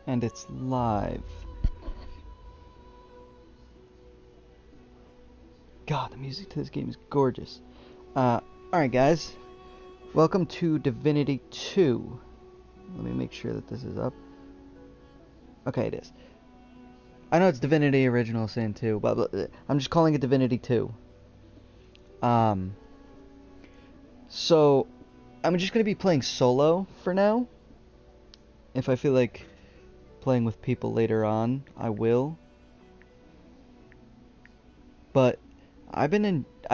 And it's live. God, the music to this game is gorgeous. Alright guys, welcome to Divinity 2. Let me make sure that this is up. Okay, it is. I know it's Divinity Original Sin 2, but I'm just calling it Divinity 2. So, I'm just going to be playing solo for now. If I feel like playing with people later on, I will. But I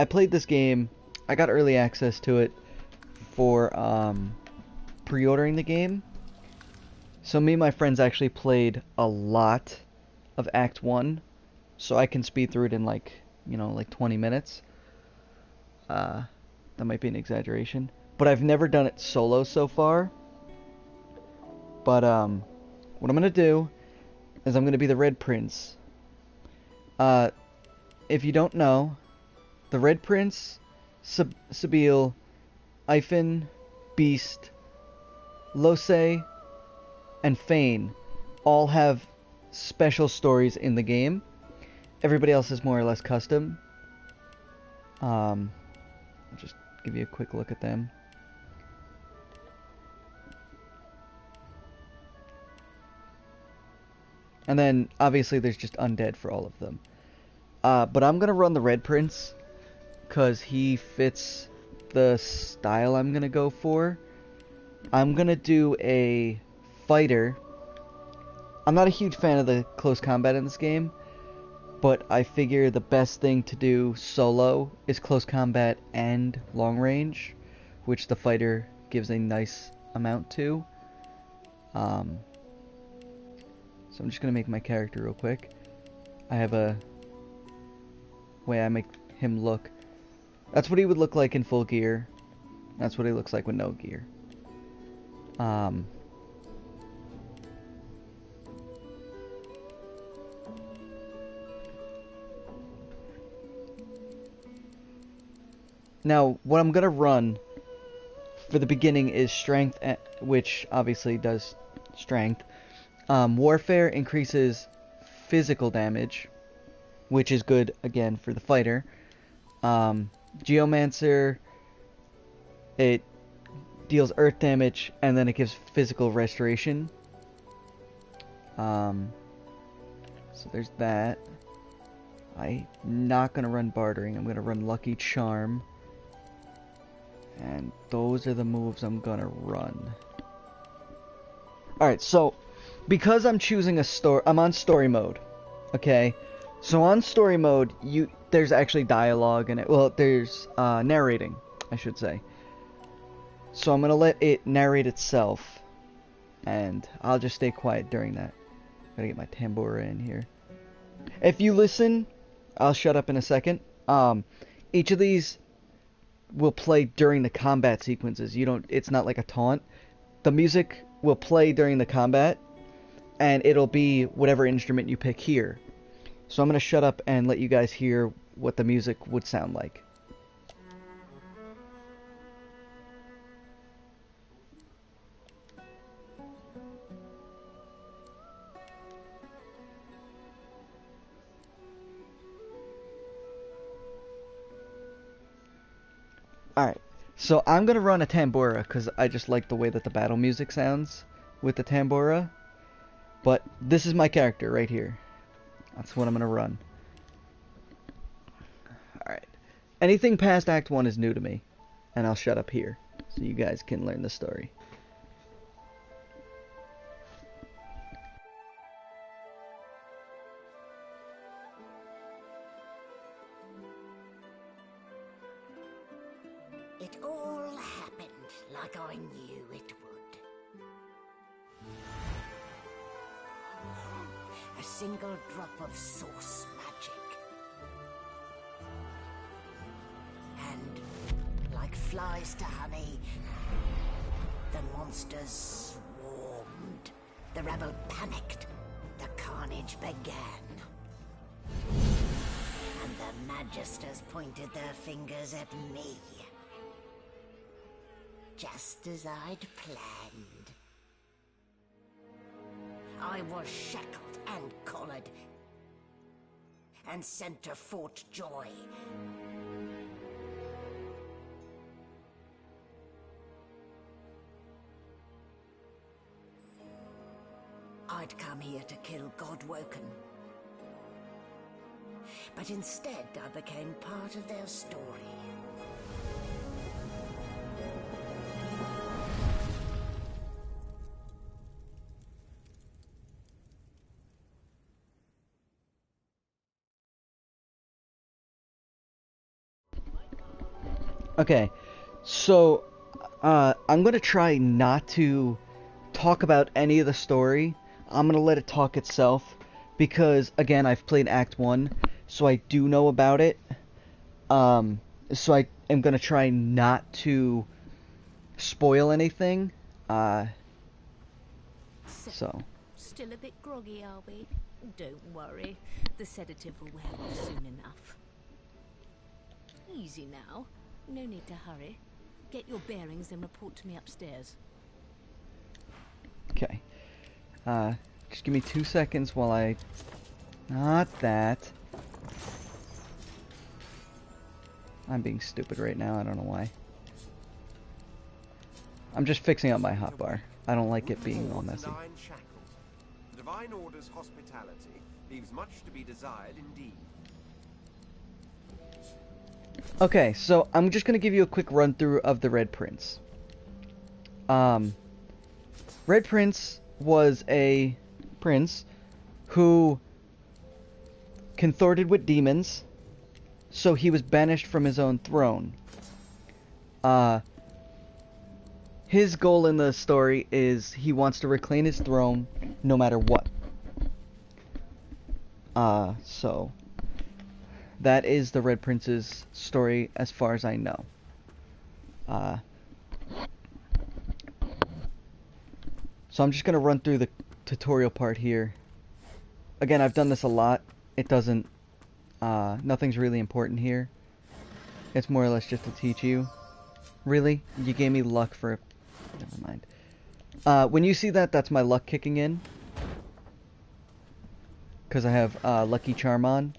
played this game. I got early access to it for pre-ordering the game. So me and my friends actually played a lot of Act 1, so I can speed through it in like 20 minutes. That might be an exaggeration, but I've never done it solo so far. But what I'm gonna do is I'm gonna be the Red Prince. If you don't know, the Red Prince, Sabil, Ifen, Beast, Lose, and Fane all have special stories in the game. Everybody else is more or less custom. I'll just give you a quick look at them. And then, obviously, there's just undead for all of them. But I'm going to run the Red Prince, because he fits the style I'm going to go for. I'm going to do a fighter. I'm not a huge fan of the close combat in this game, but I figure the best thing to do solo is close combat and long range, which the fighter gives a nice amount to. So I'm just going to make my character real quick. I have a way I make him look. That's what he would look like in full gear. That's what he looks like with no gear. Now, what I'm going to run for the beginning is strength, which obviously does strength. Warfare increases physical damage, which is good, again, for the fighter. Geomancer, it deals earth damage, and then it gives physical restoration. So there's that. I'm not going to run bartering. I'm going to run lucky charm. And those are the moves I'm going to run. Alright, so because I'm choosing I'm on story mode. Okay? So on story mode, there's actually dialogue in it. Well, there's narrating, I should say. So I'm going to let it narrate itself. And I'll just stay quiet during that. Gotta get my tambura in here. If you listen, I'll shut up in a second. Each of these will play during the combat sequences. It's not like a taunt. The music will play during the combat, and it'll be whatever instrument you pick here. So I'm going to shut up and let you guys hear what the music would sound like. Alright, so I'm going to run a tambura because I just like the way that the battle music sounds with the tambura. But this is my character right here. That's what I'm going to run. Alright. Anything past Act 1 is new to me. And I'll shut up here so you guys can learn the story. It all happened like I knew it would. A single drop of source magic. And, like flies to honey, the monsters swarmed. The rebel panicked. The carnage began. And the magisters pointed their fingers at me. Just as I'd planned. I was shackled and collared, and sent to Fort Joy. I'd come here to kill Godwoken. But instead I became part of their story. Okay, so I'm gonna try not to talk about any of the story. I'm gonna let it talk itself because, again, I've played Act 1, so I do know about it. So I am gonna try not to spoil anything. So. Still a bit groggy, are we? Don't worry. The sedative will wear off soon enough. Easy now. No need to hurry. Get your bearings and report to me upstairs. Okay. Just give me 2 seconds while I... Not that. I'm being stupid right now, I don't know why. I'm just fixing up my hotbar. I don't like it being all messy. The Divine Order's hospitality leaves much to be desired indeed. Okay, so I'm just gonna give you a quick run through of the Red Prince. Red Prince was a prince who consorted with demons, so he was banished from his own throne. His goal in the story is he wants to reclaim his throne no matter what. So that is the Red Prince's story as far as I know. So I'm just going to run through the tutorial part here. Again, I've done this a lot. It doesn't... nothing's really important here. It's more or less just to teach you. Really? You gave me luck for... Never mind. When you see that, that's my luck kicking in. Because I have Lucky Charm on.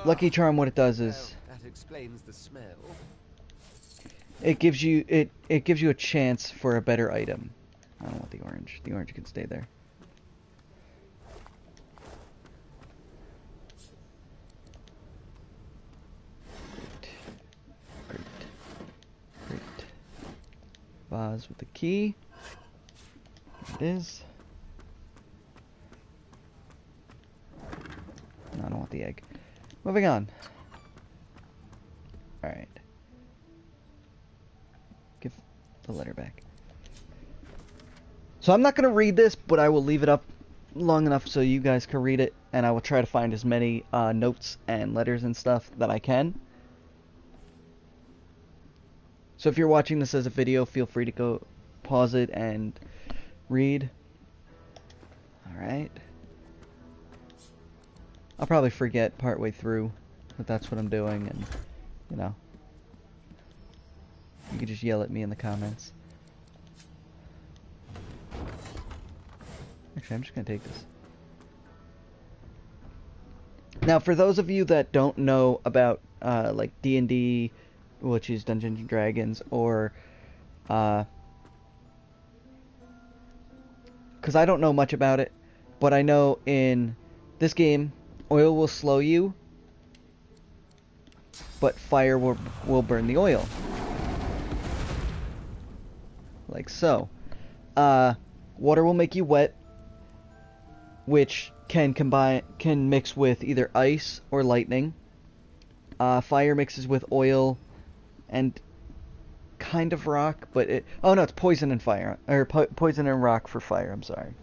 Lucky Charm, what it does is... That explains the smell. It gives you it gives you a chance for a better item. I don't want the orange. The orange can stay there. Great. Great. Vase with the key. There it is. No, I don't want the egg. Moving on. Alright. Give the letter back. So I'm not going to read this, but I will leave it up long enough so you guys can read it, and I will try to find as many notes and letters and stuff that I can. So if you're watching this as a video, feel free to go pause it and read. Alright. I'll probably forget partway through that that's what I'm doing, and, you know, you can just yell at me in the comments. Actually, I'm just going to take this. Now, for those of you that don't know about, like, D&D, which is Dungeons & Dragons, or, because I don't know much about it, but I know in this game, oil will slow you, but fire will burn the oil. Like so. Water will make you wet, which can mix with either ice or lightning. Fire mixes with oil and kind of rock, but oh no, it's poison and fire, or poison and rock for fire. I'm sorry.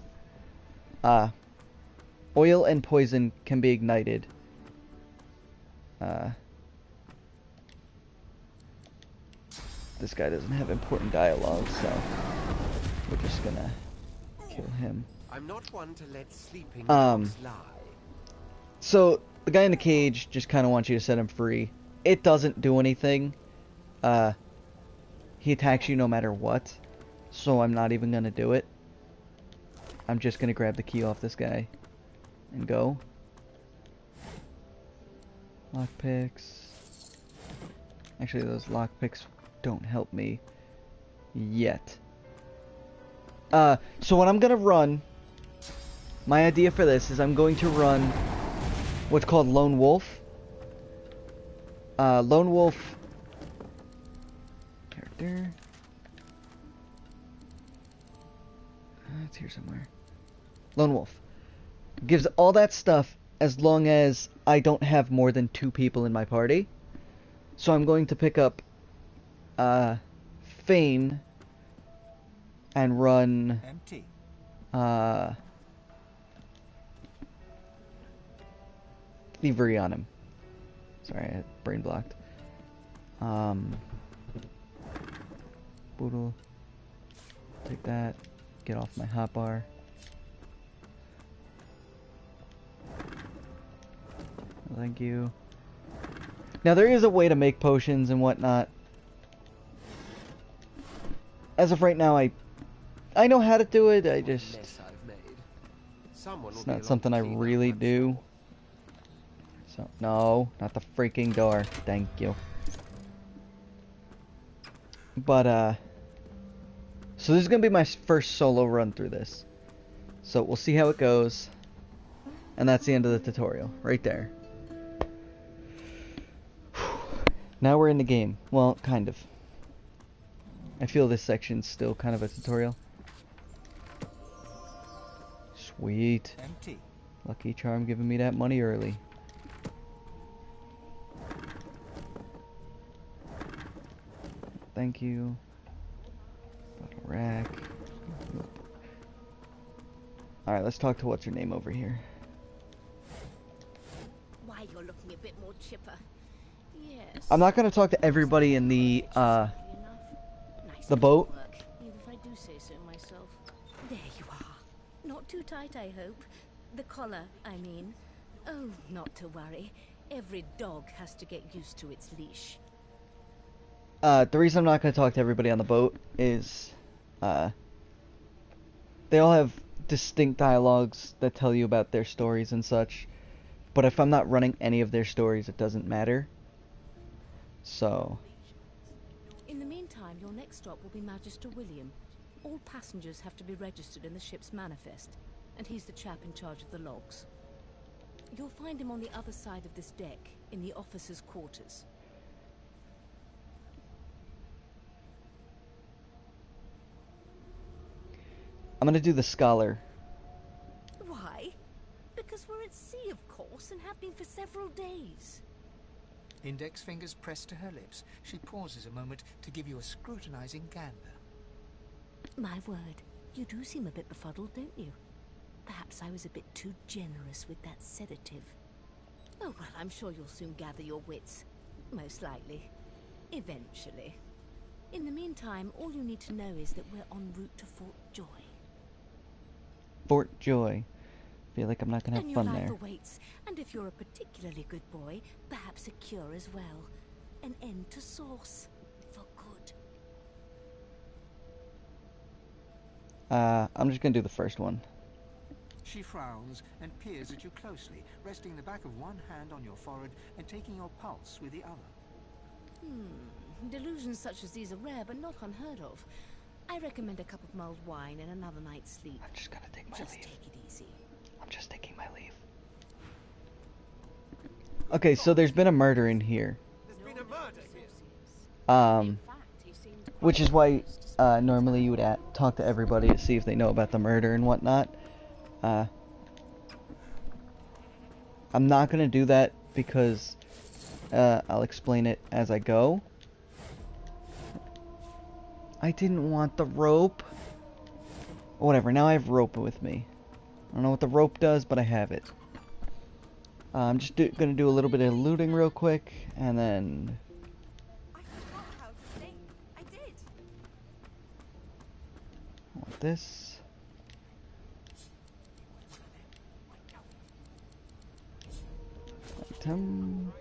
Oil and poison can be ignited. This guy doesn't have important dialogue, so we're just gonna kill him. I'm not one to let sleeping dogs lie. So the guy in the cage just kind of wants you to set him free. It doesn't do anything. He attacks you no matter what, so I'm not even gonna do it. I'm just gonna grab the key off this guy and go. Lockpicks. Actually, those lockpicks don't help me yet. So what I'm gonna run, my idea for this is I'm going to run what's called Lone Wolf. Lone Wolf character. It's here somewhere. Lone Wolf gives all that stuff as long as I don't have more than 2 people in my party. So I'm going to pick up Feign and run Empty. Thievery on him. Sorry, I had brain blocked. Boodle. Take that. Get off my hotbar. Thank you. Now there is a way to make potions and whatnot. As of right now, I know how to do it. I just It's not something I really do. So no, not the freaking door. Thank you. But so this is gonna be my first solo run through this. So we'll see how it goes. And that's the end of the tutorial, right there. Now we're in the game. Well, kind of. I feel this section's still kind of a tutorial. Sweet. Empty. Lucky Charm giving me that money early. Thank you. Bottle rack. Alright, let's talk to what's her name over here. Why, you're looking a bit more chipper. Yes. I'm not gonna talk to everybody in the Nice the boat. work, even if I do say so myself. There you are. Not too tight, I hope. The collar, I mean. Oh, not to worry. Every dog has to get used to its leash. The reason I'm not gonna talk to everybody on the boat is they all have distinct dialogues that tell you about their stories and such. But if I'm not running any of their stories, it doesn't matter. So In the meantime, your next stop will be Magister William. All passengers have to be registered in the ship's manifest, and he's the chap in charge of the logs. You'll find him on the other side of this deck, in the officers' quarters. I'm gonna do the scholar. Why? Because we're at sea, of course, and have been for several days. Index fingers pressed to her lips, she pauses a moment to give you a scrutinizing gander. My word, you do seem a bit befuddled, don't you? Perhaps I was a bit too generous with that sedative. Oh, well, I'm sure you'll soon gather your wits. Most likely. Eventually. In the meantime, all you need to know is that we're en route to Fort Joy. Fort Joy. Feel like I'm not gonna have And fun your life there. awaits, and if you're a particularly good boy, perhaps a cure as well. An end to sauce. For good. I'm just gonna do the first one. She frowns and peers at you closely, resting the back of one hand on your forehead and taking your pulse with the other. Delusions such as these are rare, but not unheard of. I recommend a cup of mulled wine and another night's sleep. I'm just gonna take my Just leave. take it easy. I'm just taking my leave. Okay, so there's been a murder in here. There's been a murder here. Which is why normally you would talk to everybody to see if they know about the murder and whatnot. I'm not gonna do that because I'll explain it as I go. I didn't want the rope. Whatever, now I have rope with me. I don't know what the rope does, but I have it. I'm just gonna do a little bit of looting real quick, and then... I forgot how to sing. I did. I want this. Item.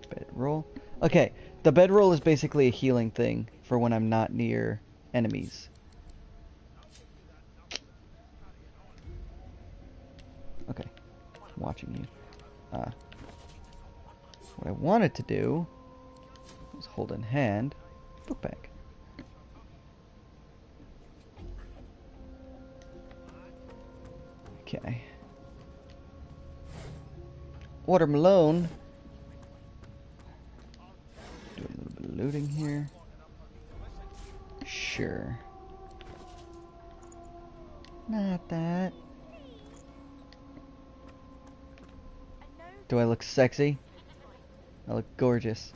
Bedroll. Okay, the bedroll is basically a healing thing for when I'm not near enemies. watching you. What I wanted to do was hold in hand book bag. Okay. Watermelon. Do a little bit of looting here. Sure. Not that. Do I look sexy? I look gorgeous.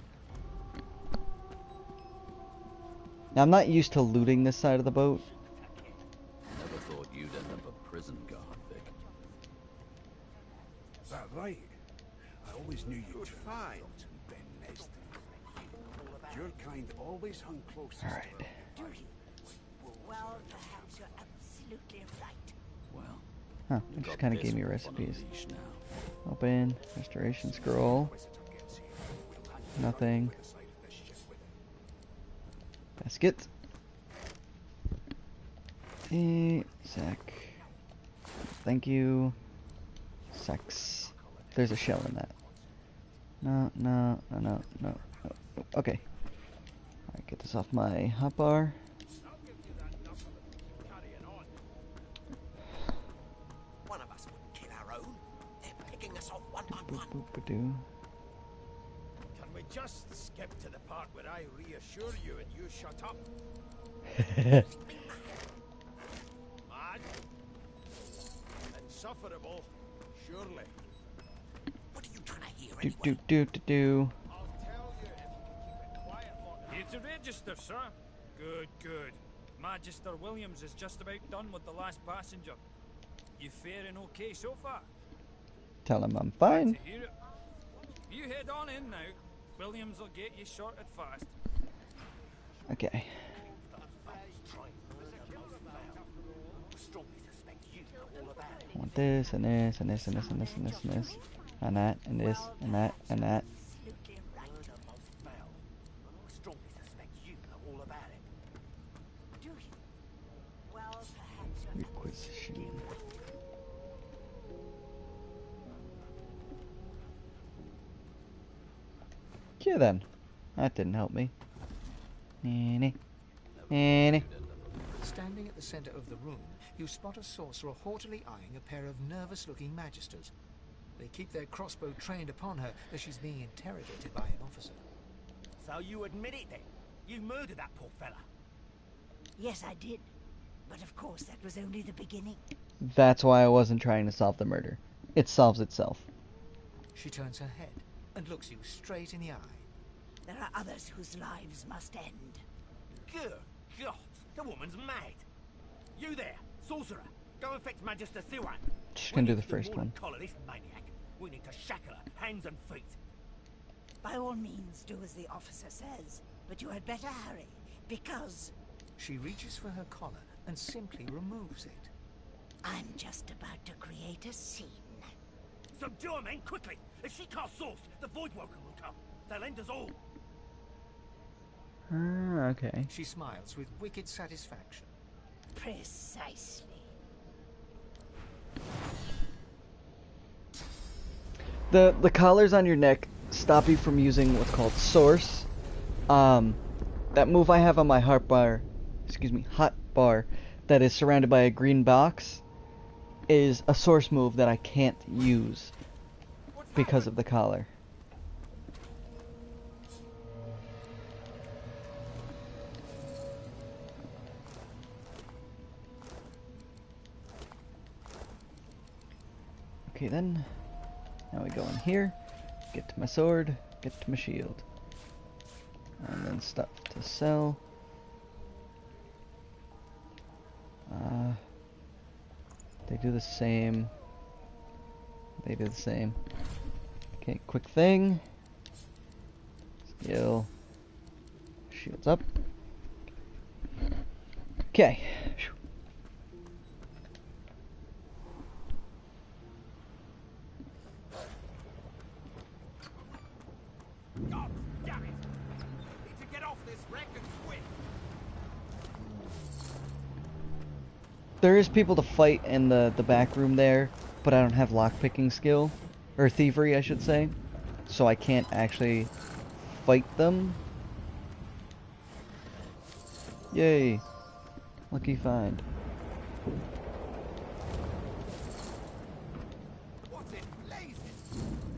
Now, I'm not used to looting this side of the boat. Never thought you'd end up a prison guard, Vic. Is that right? I always knew you'd Good find. Your kind always hung closest. All right. Do you? Well, perhaps you're absolutely right. Well, Huh, you it just got kind of this gave me wolf on a recipes. leash now. Open, restoration scroll. Nothing. Basket. Sack. Thank you. Sex. There's a shell in that. No. Okay. Alright, get this off my hotbar. One of us wouldn't kill our own. They're picking us off one by Boop, one. boop, ba-doo. Can we just skip to the part where I reassure you and you shut up? Mad? Insufferable, surely. What are you trying to hear Do anyway? do. I'll tell you if you can keep it quiet long enough. It's a register, sir. Good. Magister Williams is just about done with the last passenger. You faring okay so far? Tell him I'm To fine. hear it. You head on in now. Williams will get you sorted fast. Okay. Want this and this and this and this and this and this and this and that and this and that and that. Absolutely right. Strongly suspect you know all about it. Do you? Well, perhaps you're Requisition. Okay then. That didn't help me. Standing at the center of the room, you spot a sorcerer haughtily eyeing a pair of nervous-looking magisters. They keep their crossbow trained upon her as she's being interrogated by an officer. So you admit it then? You murdered that poor fella? Yes, I did. But of course, that was only the beginning. That's why I wasn't trying to solve the murder. It solves itself. She turns her head and looks you straight in the eye. There are others whose lives must end. Good God, the woman's mad. You there, sorcerer, go and fetch Magister Siwan. Just gonna do the first one. Collar this maniac. We need to shackle her, hands and feet. By all means, do as the officer says. But you had better hurry, because She reaches for her collar and simply removes it. I'm just about to create a scene. Subdue her, men, quickly. If she casts source, the Void Welcome will come. They'll end us all. Okay. She smiles with wicked satisfaction. Precisely. The collars on your neck stop you from using what's called source. That move I have on my hotbar, that is surrounded by a green box, is a source move that I can't use because of the collar. Okay then, now we go in here, get to my sword, get to my shield, and then stuff to sell. They do the same. They do the same. Okay, quick thing. Skill. Shields up. Okay. God damn it! Need to get off this wreck and swim. There is people to fight in the back room there, but I don't have lockpicking skill, or thievery, I should say. So I can't actually fight them. Yay! Lucky find. What in blazes?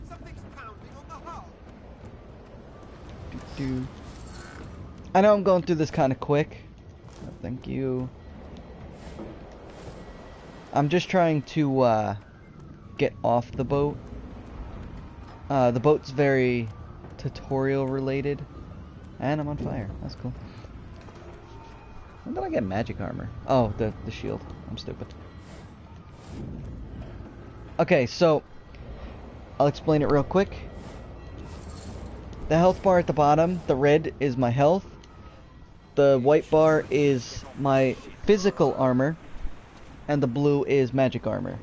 Something's pounding on the hull. Do. I know I'm going through this kind of quick. Thank you. I'm just trying to get off the boat. The boat's very tutorial related. And I'm on fire. That's cool. When did I get magic armor? Oh, the shield. I'm stupid. Okay, so I'll explain it real quick. The health bar at the bottom, the red is my health. The white bar is my physical armor. And the blue is magic armor.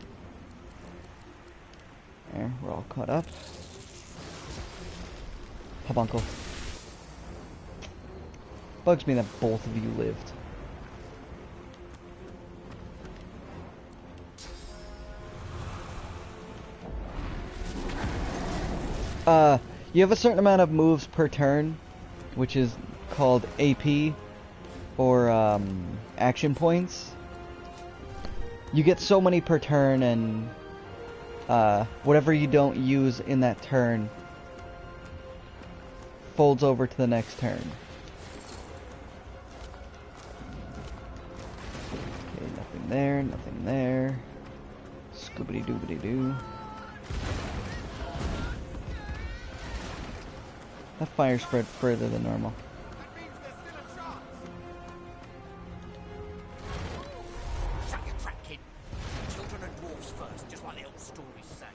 There, we're all caught up. Pabuncle. Bugs me that both of you lived. You have a certain amount of moves per turn, which is called AP, or action points. You get so many per turn, and whatever you don't use in that turn folds over to the next turn. Okay, nothing there, nothing there. Scoobity doobity doo. That fire spread further than normal. That means there's still a chance. Shut your trap, kid. Children and dwarfs first, just like the old stories say.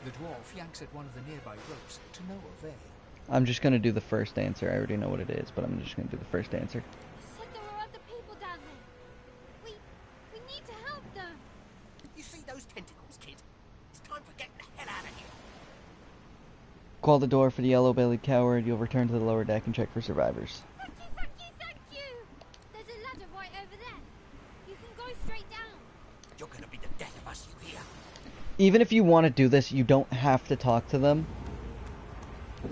The dwarf yanks at one of the nearby ropes to no avail. I'm just gonna do the first answer. I already know what it is, but I'm just gonna do the first answer. You said there were other people down there. We need to help them. You see those tentacles, kid? It's time for getting the hell out of here. Call the door for the yellow-bellied coward. You'll return to the lower deck and check for survivors. Thank you, thank you, thank you. There's a ladder right over there. You can go straight down. You're gonna be the death of us, you hear? Even if you want to do this, you don't have to talk to them.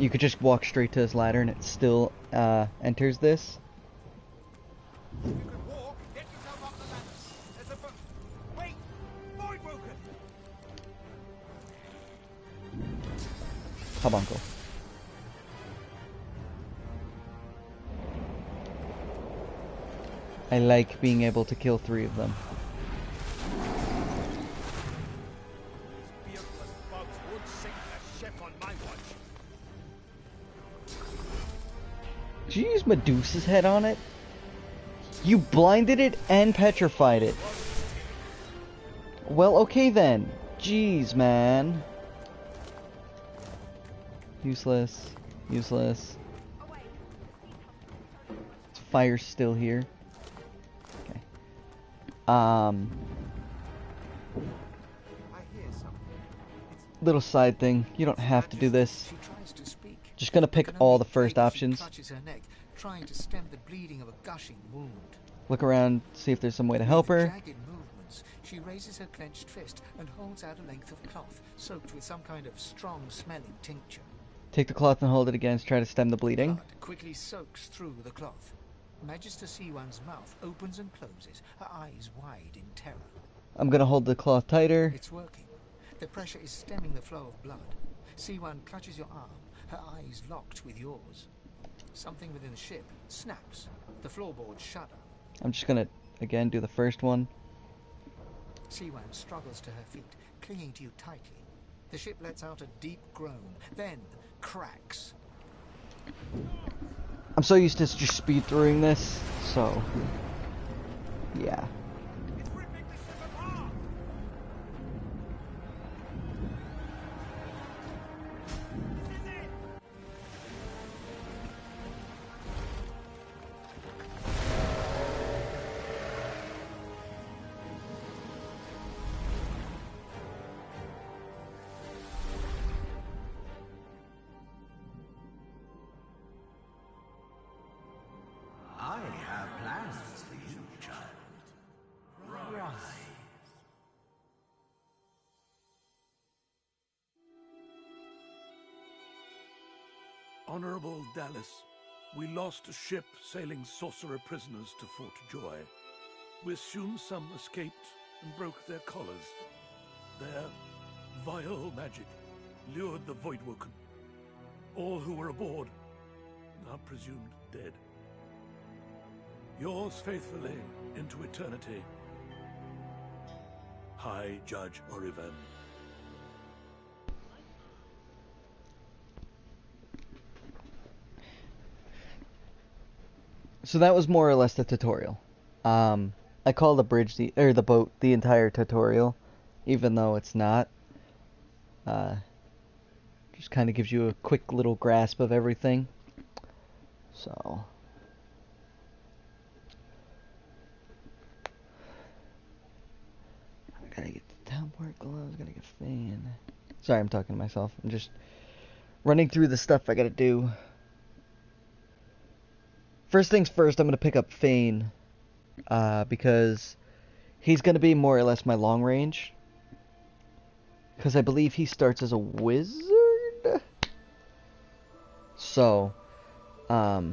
You could just walk straight to this ladder and it still enters this. If you can walk, get yourself up the ladder. There's a boat. Wait! Void broken! Habuncle. I like being able to kill 3 of them. These beardless bugs won't sink the ship on my watch. Did you use Medusa's head on it? You blinded it and petrified it. Well, okay then. Jeez, man. Useless. Useless. Fire's still here. Okay. I hear something. Little side thing. You don't have to do this. She tries to speak. Just gonna pick Can all only the first gape as options. She clutches her neck, trying to stem the bleeding of a gushing wound. Look around, see if there's some way to help With her. jagged movements, she raises her clenched fist and holds out a length of cloth soaked with some kind of strong-smelling tincture. Take the cloth and hold it against. Try to stem the bleeding. Blood quickly soaks through the cloth. Magister Siwan's mouth opens and closes, her eyes wide in terror. I'm gonna hold the cloth tighter. It's working. The pressure is stemming the flow of blood. Siwan clutches your arm, her eyes locked with yours. Something within the ship snaps. The floorboards shudder. I'm just gonna, again, do the first one. Siwan struggles to her feet, clinging to you tightly. The ship lets out a deep groan, then cracks. I'm so used to just speed throughing this, so yeah. It's ripping the ship apart! This is it! I have plans for you, child. Honorable Dallas, we lost a ship sailing sorcerer prisoners to Fort Joy. We assume some escaped and broke their collars. Their vile magic lured the Voidwoken. All who were aboard are presumed dead. Yours faithfully into eternity, High Judge Oriven. So that was more or less the tutorial. I call the bridge the boat the entire tutorial, even though it's not. Just kind of gives you a quick little grasp of everything. So I gotta get the teleport gloves. Gotta get Fane. Sorry, I'm talking to myself. I'm just running through the stuff I gotta do. First things first, I'm gonna pick up Fane. Because he's going to be more or less my long range. Because I believe he starts as a wizard. So, yeah,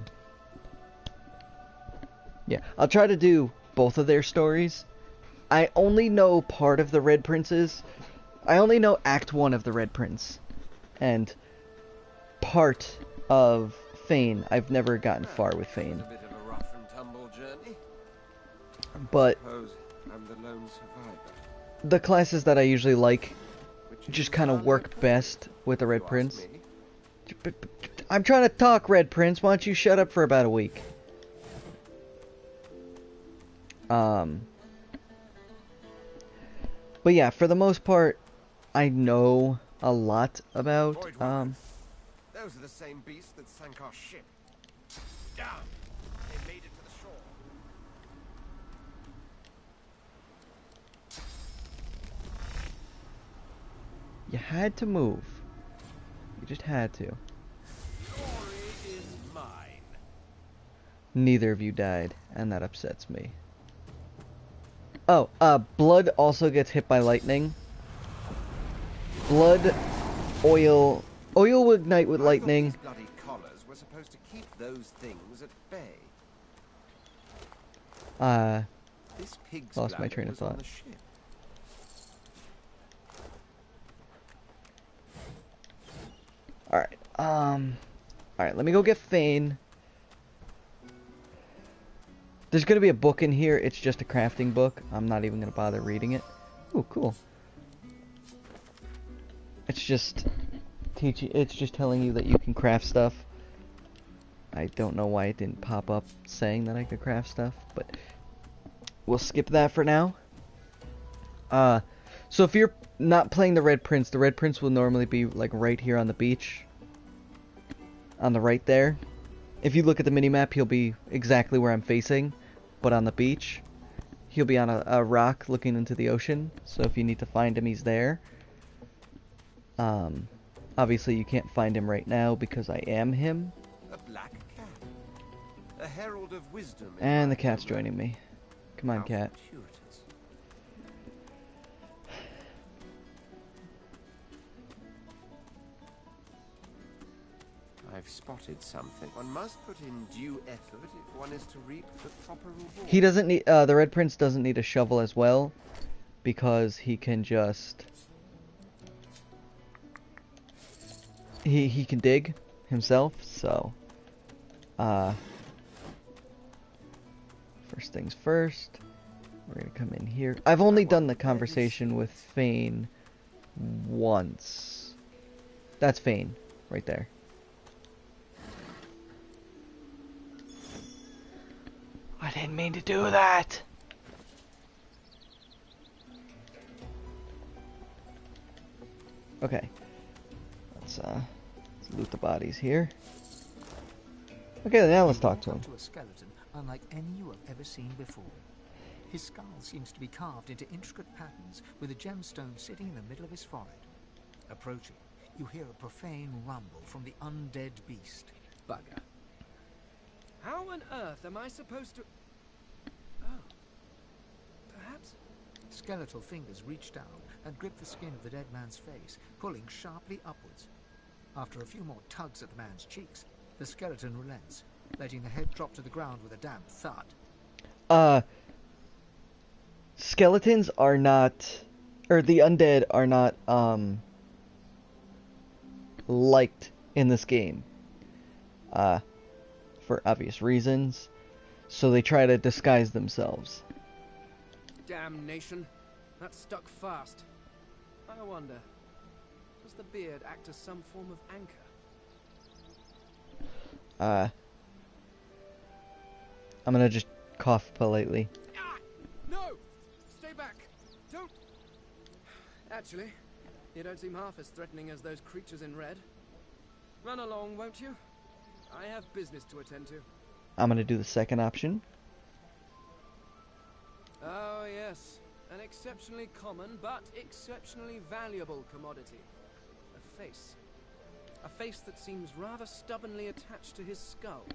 I'll try to do both of their stories. I only know part of the Red Prince's. I only know Act 1 of the Red Prince. And part of Fane. I've never gotten far with Fane. But the classes that I usually like just kind of work best with the Red Prince. I'm trying to talk, Red Prince. Why don't you shut up for about a week? But yeah, for the most part, I know a lot about Those are the same beasts that sank our ship. Down. They made it to the shore. You had to move. You just had to. Glory is mine. Neither of you died, and that upsets me. Oh, blood also gets hit by lightning. Blood, oil will ignite with lightning. These bloody collars were supposed to keep those things at bay. This pig's Lost my blood train of was on thought. the ship. Alright, let me go get Fane. There's gonna be a book in here, it's just a crafting book. I'm not even gonna bother reading it. Ooh, cool. It's just telling you that you can craft stuff. I don't know why it didn't pop up saying that I could craft stuff, but we'll skip that for now. So if you're not playing the Red Prince will normally be like right here on the beach. On the right there. If you look at the minimap, he'll be exactly where I'm facing, but on the beach. He'll be on a rock looking into the ocean, so if you need to find him, he's there. Obviously you can't find him right now because I am him. A black cat. A herald of wisdom. And the cat's joining me. Come on, cat. I've spotted something. One must put in due effort if one is to reap the proper reward. He doesn't need, the Red Prince doesn't need a shovel as well, because he can just, he can dig himself, so, first things first, we're gonna come in here. I've only done the conversation with Fane once. That's Fane, right there. I didn't mean to do that! Okay. Let's loot the bodies here. Okay, now let's talk to him. To a skeleton unlike any you have ever seen before. His skull seems to be carved into intricate patterns, with a gemstone sitting in the middle of his forehead. Approaching, you hear a profane rumble from the undead beast. Bugger. How on earth am I supposed to... Oh. Perhaps... Skeletal fingers reach down and grip the skin of the dead man's face, pulling sharply upwards. After a few more tugs at the man's cheeks, The skeleton relents, letting the head drop to the ground with a damp thud. Skeletons are not, or the undead are not, liked in this game. For obvious reasons. So they try to disguise themselves. Damnation. That stuck fast. I wonder, does the beard act as some form of anchor? I'm gonna just cough politely. Ah! No! Stay back! Don't... Actually, you don't seem half as threatening as those creatures in red. Run along, won't you? I have business to attend to. I'm gonna do the second option. Oh, yes. An exceptionally common, but exceptionally valuable commodity. A face. A face that seems rather stubbornly attached to his skull.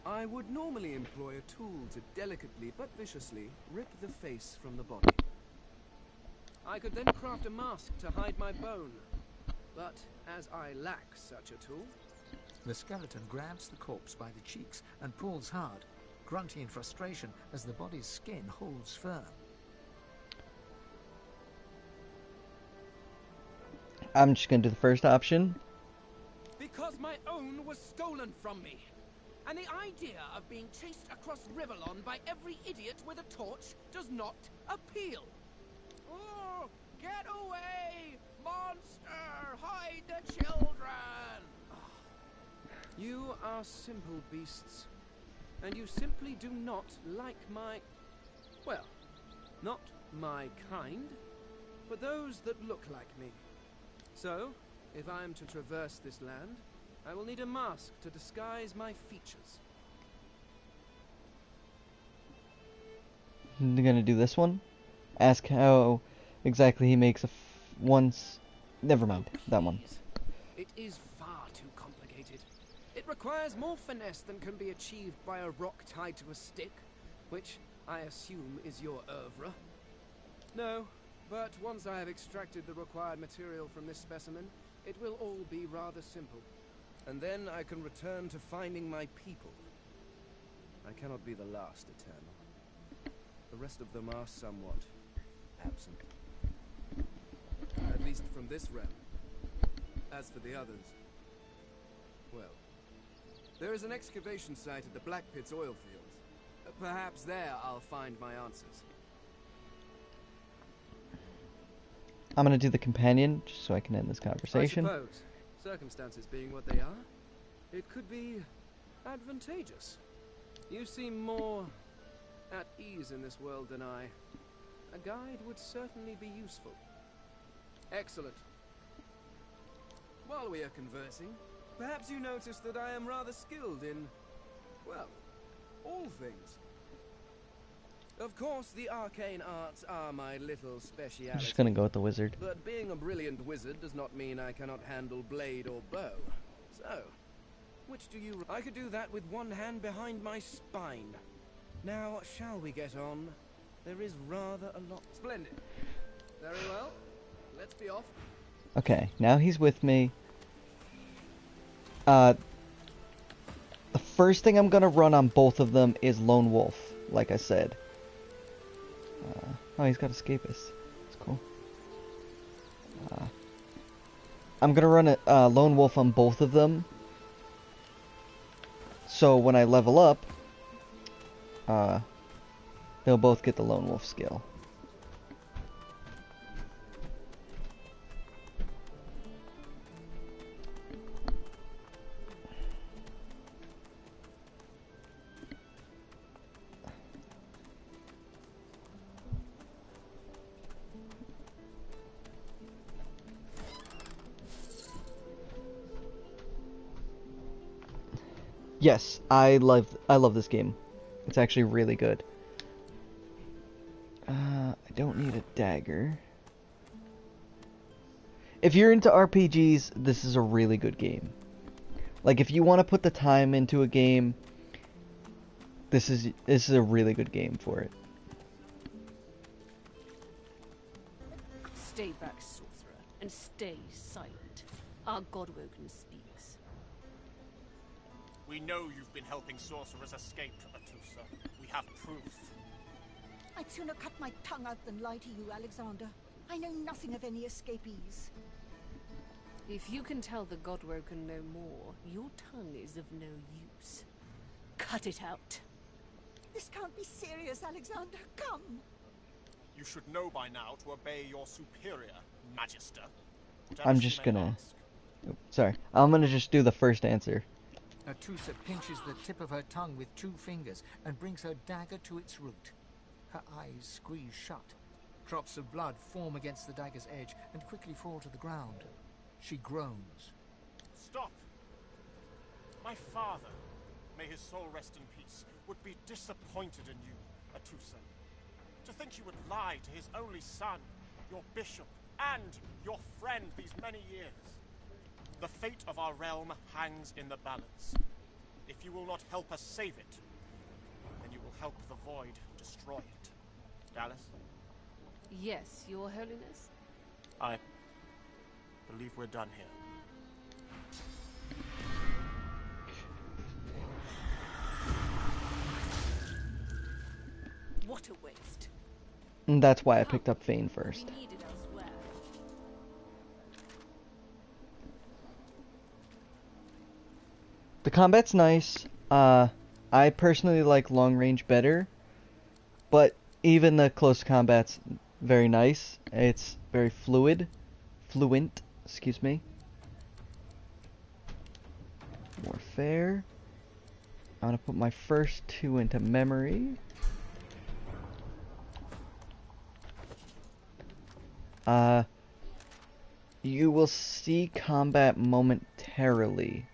I would normally employ a tool to delicately but viciously rip the face from the body. I could then craft a mask to hide my bone. But as I lack such a tool... The skeleton grabs the corpse by the cheeks and pulls hard, grunting in frustration as the body's skin holds firm. I'm just gonna do the first option. Because my own was stolen from me. And the idea of being chased across Rivellon by every idiot with a torch does not appeal. Oh, get away! Monster! Hide the children! You are simple beasts. And you simply do not like my... well, not my kind, but those that look like me. So, if I am to traverse this land, I will need a mask to disguise my features. I'm gonna do this one. Ask how exactly he makes a once. Never mind, that one. It is far too complicated. It requires more finesse than can be achieved by a rock tied to a stick, which I assume is your oeuvre. No, but once I have extracted the required material from this specimen, it will all be rather simple. And then I can return to finding my people. I cannot be the last Eternal. The rest of them are somewhat absent. At least from this realm. As for the others, well, there is an excavation site at the Black Pit's oil fields. Perhaps there I'll find my answers. I'm gonna do the companion, just so I can end this conversation. I suppose, circumstances being what they are, it could be advantageous. You seem more at ease in this world than I. A guide would certainly be useful. Excellent. While we are conversing, perhaps you notice that I am rather skilled in, well, all things. Of course, the arcane arts are my little speciality. I'm just gonna go with the wizard. But being a brilliant wizard does not mean I cannot handle blade or bow. So, which do you... I could do that with one hand behind my spine. Now, shall we get on? There is rather a lot... Splendid. Very well. Let's be off. Okay, now he's with me. The first thing I'm gonna run on both of them is Lone Wolf, like I said. Oh, he's got Escapist. That's cool. I'm gonna run a Lone Wolf on both of them. So when I level up, they'll both get the Lone Wolf skill. Yes, I love this game. It's actually really good. I don't need a dagger. If you're into RPGs, this is a really good game. Like, if you want to put the time into a game, this is a really good game for it. Stay back, sorcerer, and stay silent. Our Godwoken speaks. We know you've been helping sorcerers escape, Atusa. We have proof. I'd sooner cut my tongue out than lie to you, Alexander. I know nothing of any escapees. If you can tell the Godwoken no more, your tongue is of no use. Cut it out. This can't be serious, Alexander. Come. You should know by now to obey your superior, Magister. I'm just gonna... Oh, sorry. I'm gonna just do the first answer. Atusa pinches the tip of her tongue with 2 fingers and brings her dagger to its root. Her eyes squeeze shut. Drops of blood form against the dagger's edge and quickly fall to the ground. She groans. Stop! My father, may his soul rest in peace, would be disappointed in you, Atusa. To think you would lie to his only son, your bishop, and your friend these many years. The fate of our realm hangs in the balance. If you will not help us save it, then you will help the Void destroy it. Dallas? Yes, Your Holiness? I believe we're done here. What a waste. And that's why I picked up Fane first. We need it elsewhere. The combat's nice. I personally like long range better, but even the close combat's very nice. It's very fluent, excuse me. Warfare. I'm gonna put my first 2 into memory. You will see combat momentarily.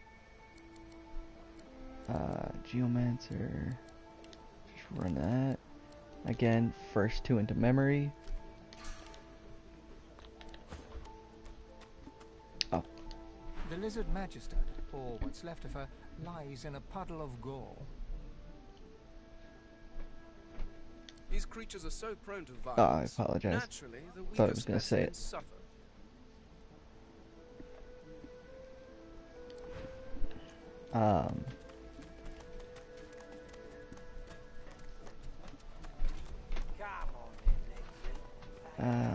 Geomancer. Just run that. Again, first 2 into memory. Oh. The Lizard Magister, or what's left of her, lies in a puddle of gore. These creatures are so prone to Oh, violence. I apologize. Naturally, the Thought I was gonna say it. suffer.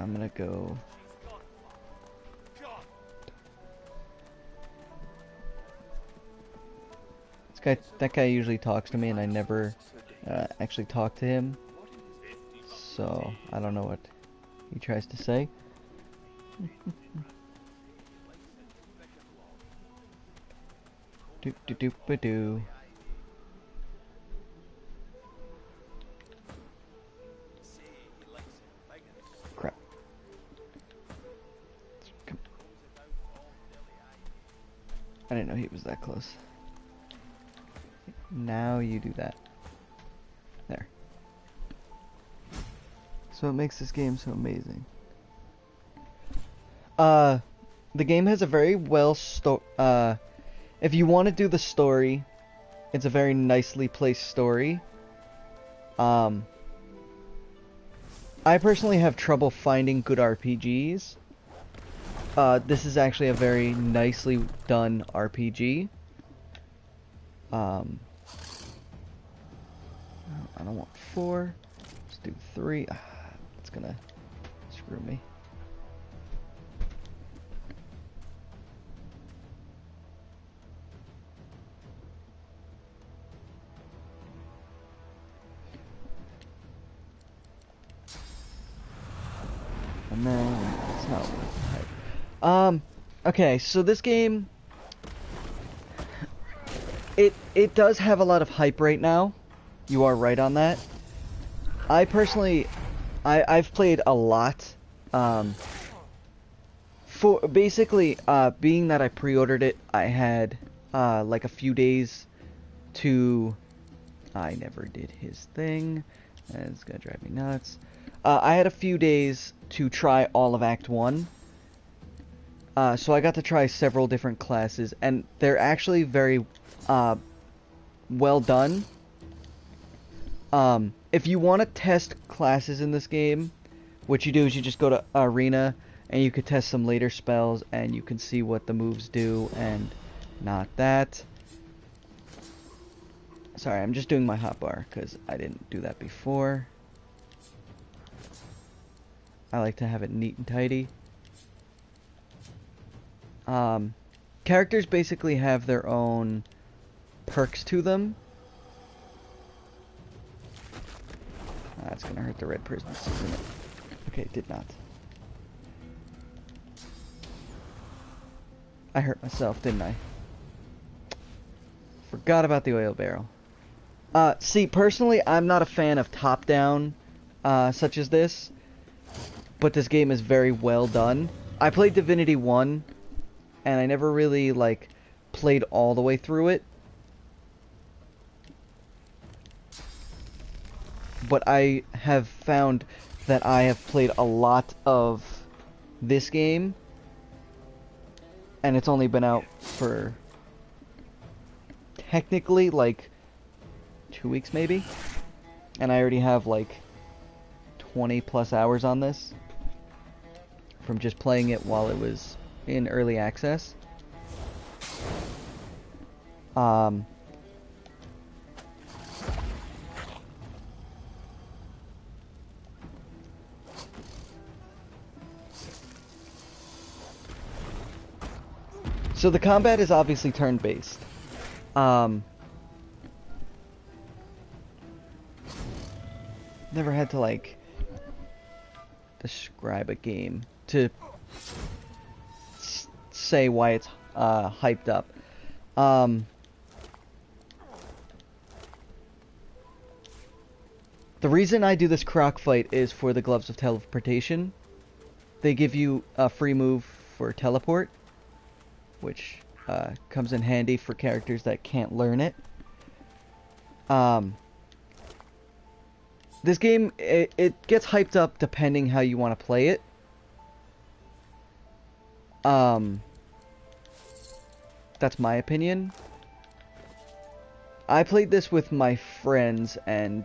I'm gonna go. That guy usually talks to me, and I never actually talk to him. So I don't know what he tries to say. Doop doop doop ba doo. Crap. I didn't know he was that close. Now you do that. There. So it makes this game so amazing. The game has a very well if you want to do the story, it's a very nicely placed story. I personally have trouble finding good RPGs. This is actually a very nicely done RPG. I don't want 4. Let's do 3. It's gonna screw me. And then it's not worth it. Okay, so this game, it does have a lot of hype right now. You are right on that. I personally, I've played a lot. For basically, being that I pre-ordered it, I had like a few days to. I never did his thing. And it's gonna drive me nuts. I had a few days to try all of Act 1. So I got to try several different classes, and they're actually very well done. If you want to test classes in this game, what you do is you just go to Arena, and you can test some later spells, and you can see what the moves do, and not that. Sorry, I'm just doing my hotbar because I didn't do that before. I like to have it neat and tidy. Characters basically have their own perks to them. That's gonna hurt the red prisoners, isn't it? Okay, it did not. I hurt myself, didn't I? Forgot about the oil barrel. See, personally, I'm not a fan of top-down, such as this. But this game is very well done. I played Divinity 1, and I never really, like, played all the way through it. But I have found that I have played a lot of this game, and it's only been out for technically, like, 2 weeks maybe? And I already have, like, 20 plus hours on this from just playing it while it was in early access. So the combat is obviously turn-based. Never had to, like, describe a game to say why it's hyped up. The reason I do this croc fight is for the gloves of teleportation. They give you a free move for teleport, which comes in handy for characters that can't learn it. This game, it gets hyped up depending how you want to play it. That's my opinion. I played this with my friends, and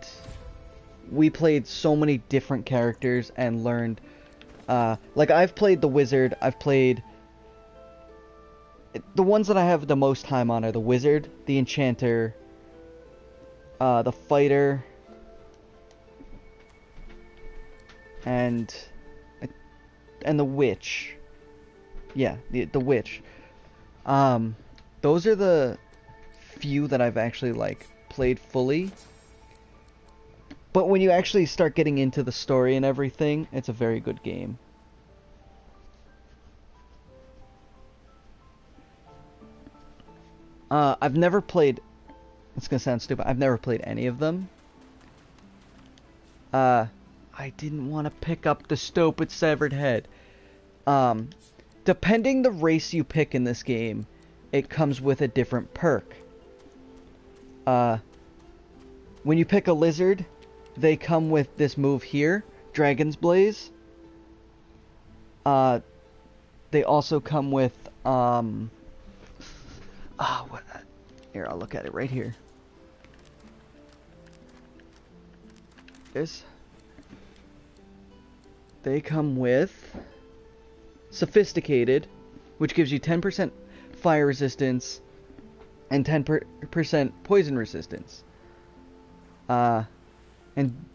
we played so many different characters and learned... like, I've played the wizard, I've played... The ones that I have the most time on are the wizard, the enchanter, the fighter, and the witch. Yeah, the witch. Those are the few that I've actually, like, played fully. But when you actually start getting into the story and everything, it's a very good game. I've never played... It's gonna sound stupid. I've never played any of them. I didn't want to pick up the stupid severed head. Depending the race you pick in this game, it comes with a different perk. When you pick a lizard, they come with this move here, Dragon's Blaze. They also come with, what? Here, I'll look at it right here. They come with Sophisticated, which gives you 10% fire resistance and 10% poison resistance. And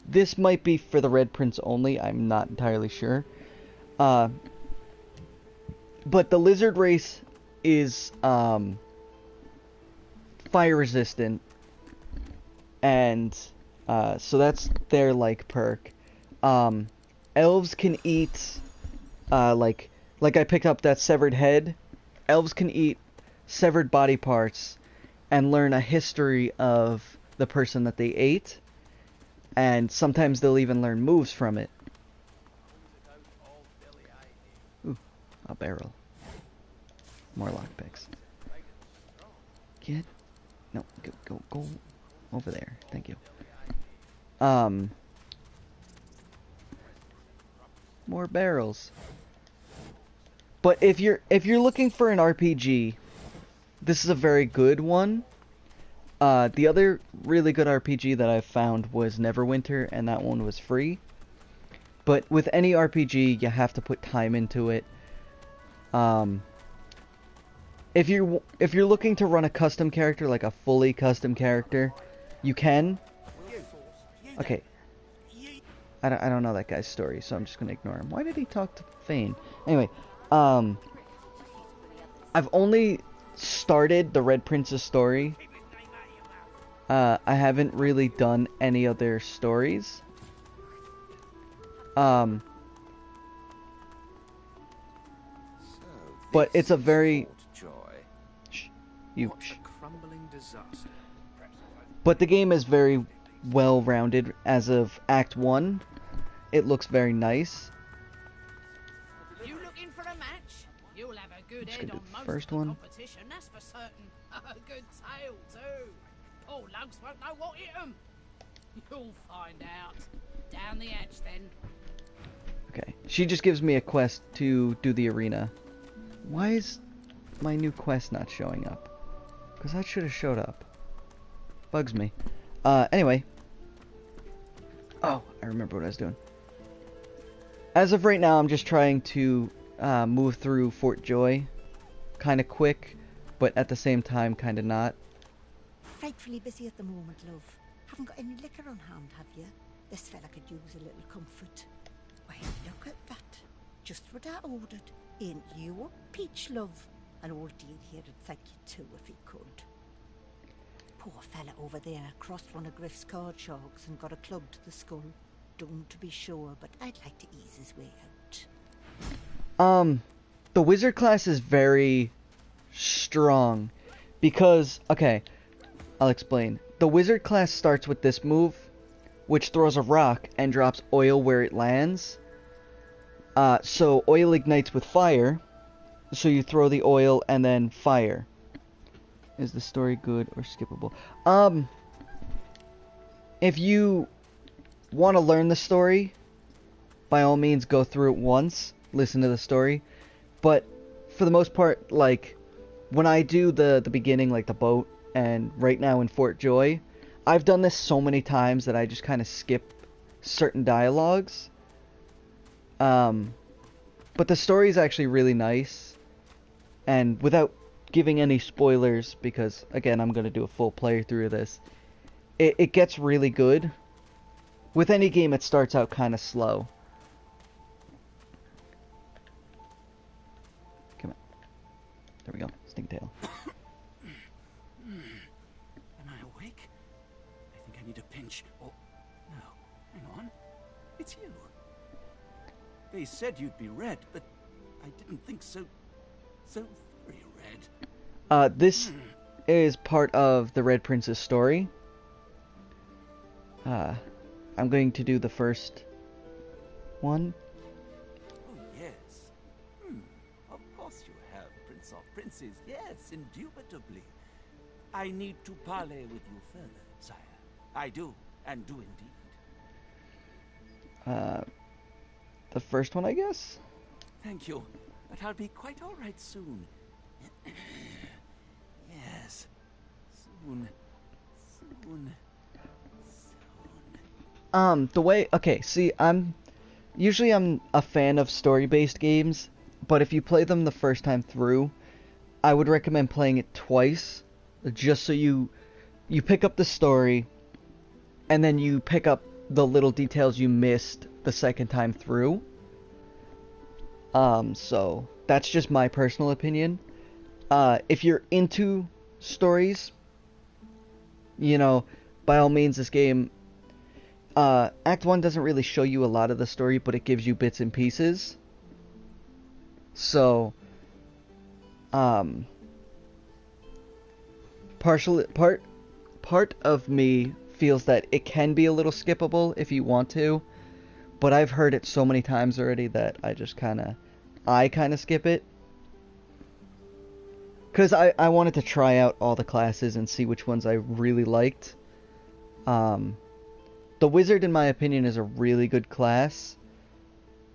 this might be for the Red Prince only, I'm not entirely sure. But the lizard race is fire resistant, and so that's their, like, perk. Elves can eat, like I picked up that severed head. Elves can eat severed body parts and learn a history of the person that they ate, and sometimes they'll even learn moves from it. Ooh, a barrel. More lockpicks. No, go over there. Thank you. More barrels. But if you're looking for an RPG, this is a very good one. The other really good RPG that I've found was Neverwinter, and that one was free. But with any RPG, you have to put time into it. If you're looking to run a custom character, like a fully custom character, You can. Okay. I don't know that guy's story, so I'm just gonna ignore him. Why did he talk to Fane? Anyway, I've only started the Red Prince's story. I haven't really done any other stories. But it's a very... Shh, you... Shh. But the game is very well-rounded as of Act 1. It looks very nice. You looking for a match? You'll have a good Just head gonna do on the most first of the one. competition, that's for certain. A good tail, too. Poor lugs won't know what hit 'em. You'll find out. Down the hatch, then. Okay. She just gives me a quest to do the arena. Why is my new quest not showing up? Because that should have showed up. Bugs me. Anyway. Oh, I remember what I was doing. As of right now, I'm just trying to move through Fort Joy. Kind of quick, but at the same time, kind of not. Frightfully busy at the moment, love. Haven't got any liquor on hand, have you? This fella could use a little comfort. Why, look at that. Just what I ordered. Ain't you a peach, love? An old dear here'd thank you too if he could. Poor fella over there crossed one of Griff's card sharks and got a club to the skull. Don't to be sure, but I'd like to ease his way out. The wizard class is very strong because, okay, I'll explain. The wizard class starts with this move, which throws a rock and drops oil where it lands. So oil ignites with fire, so you throw the oil and then fire. Is the story good or skippable? If you want to learn the story, by all means go through it once, listen to the story. But for the most part, like, when I do the beginning, like the boat, and right now in Fort Joy, I've done this so many times that I just kind of skip certain dialogues. But the story is actually really nice. And without giving any spoilers, because, again, I'm going to do a full playthrough of this, it gets really good. With any game, it starts out kind of slow. Come on. There we go. Stingtail. Am I awake? I think I need a pinch. Oh, no. Hang on. It's you. They said you'd be red, but I didn't think so very red. This is part of the Red Prince's story. I'm going to do the first one. Oh, yes. Of course you have, Prince of Princes. Yes, indubitably. I need to parley with you further, sire. I do, and do indeed. The first one, I guess? Thank you, but I'll be quite all right soon. Yes, soon. The way... Okay, see, I'm a fan of story-based games, but if you play them the first time through, I would recommend playing it twice, just so you pick up the story, and then you pick up the little details you missed the second time through. So, that's just my personal opinion. If you're into stories, you know, by all means, this game... Act 1 doesn't really show you a lot of the story, but it gives you bits and pieces. So, part of me feels that it can be a little skippable if you want to, but I've heard it so many times already that I just kind of skip it. Because I wanted to try out all the classes and see which ones I really liked. The wizard, in my opinion, is a really good class.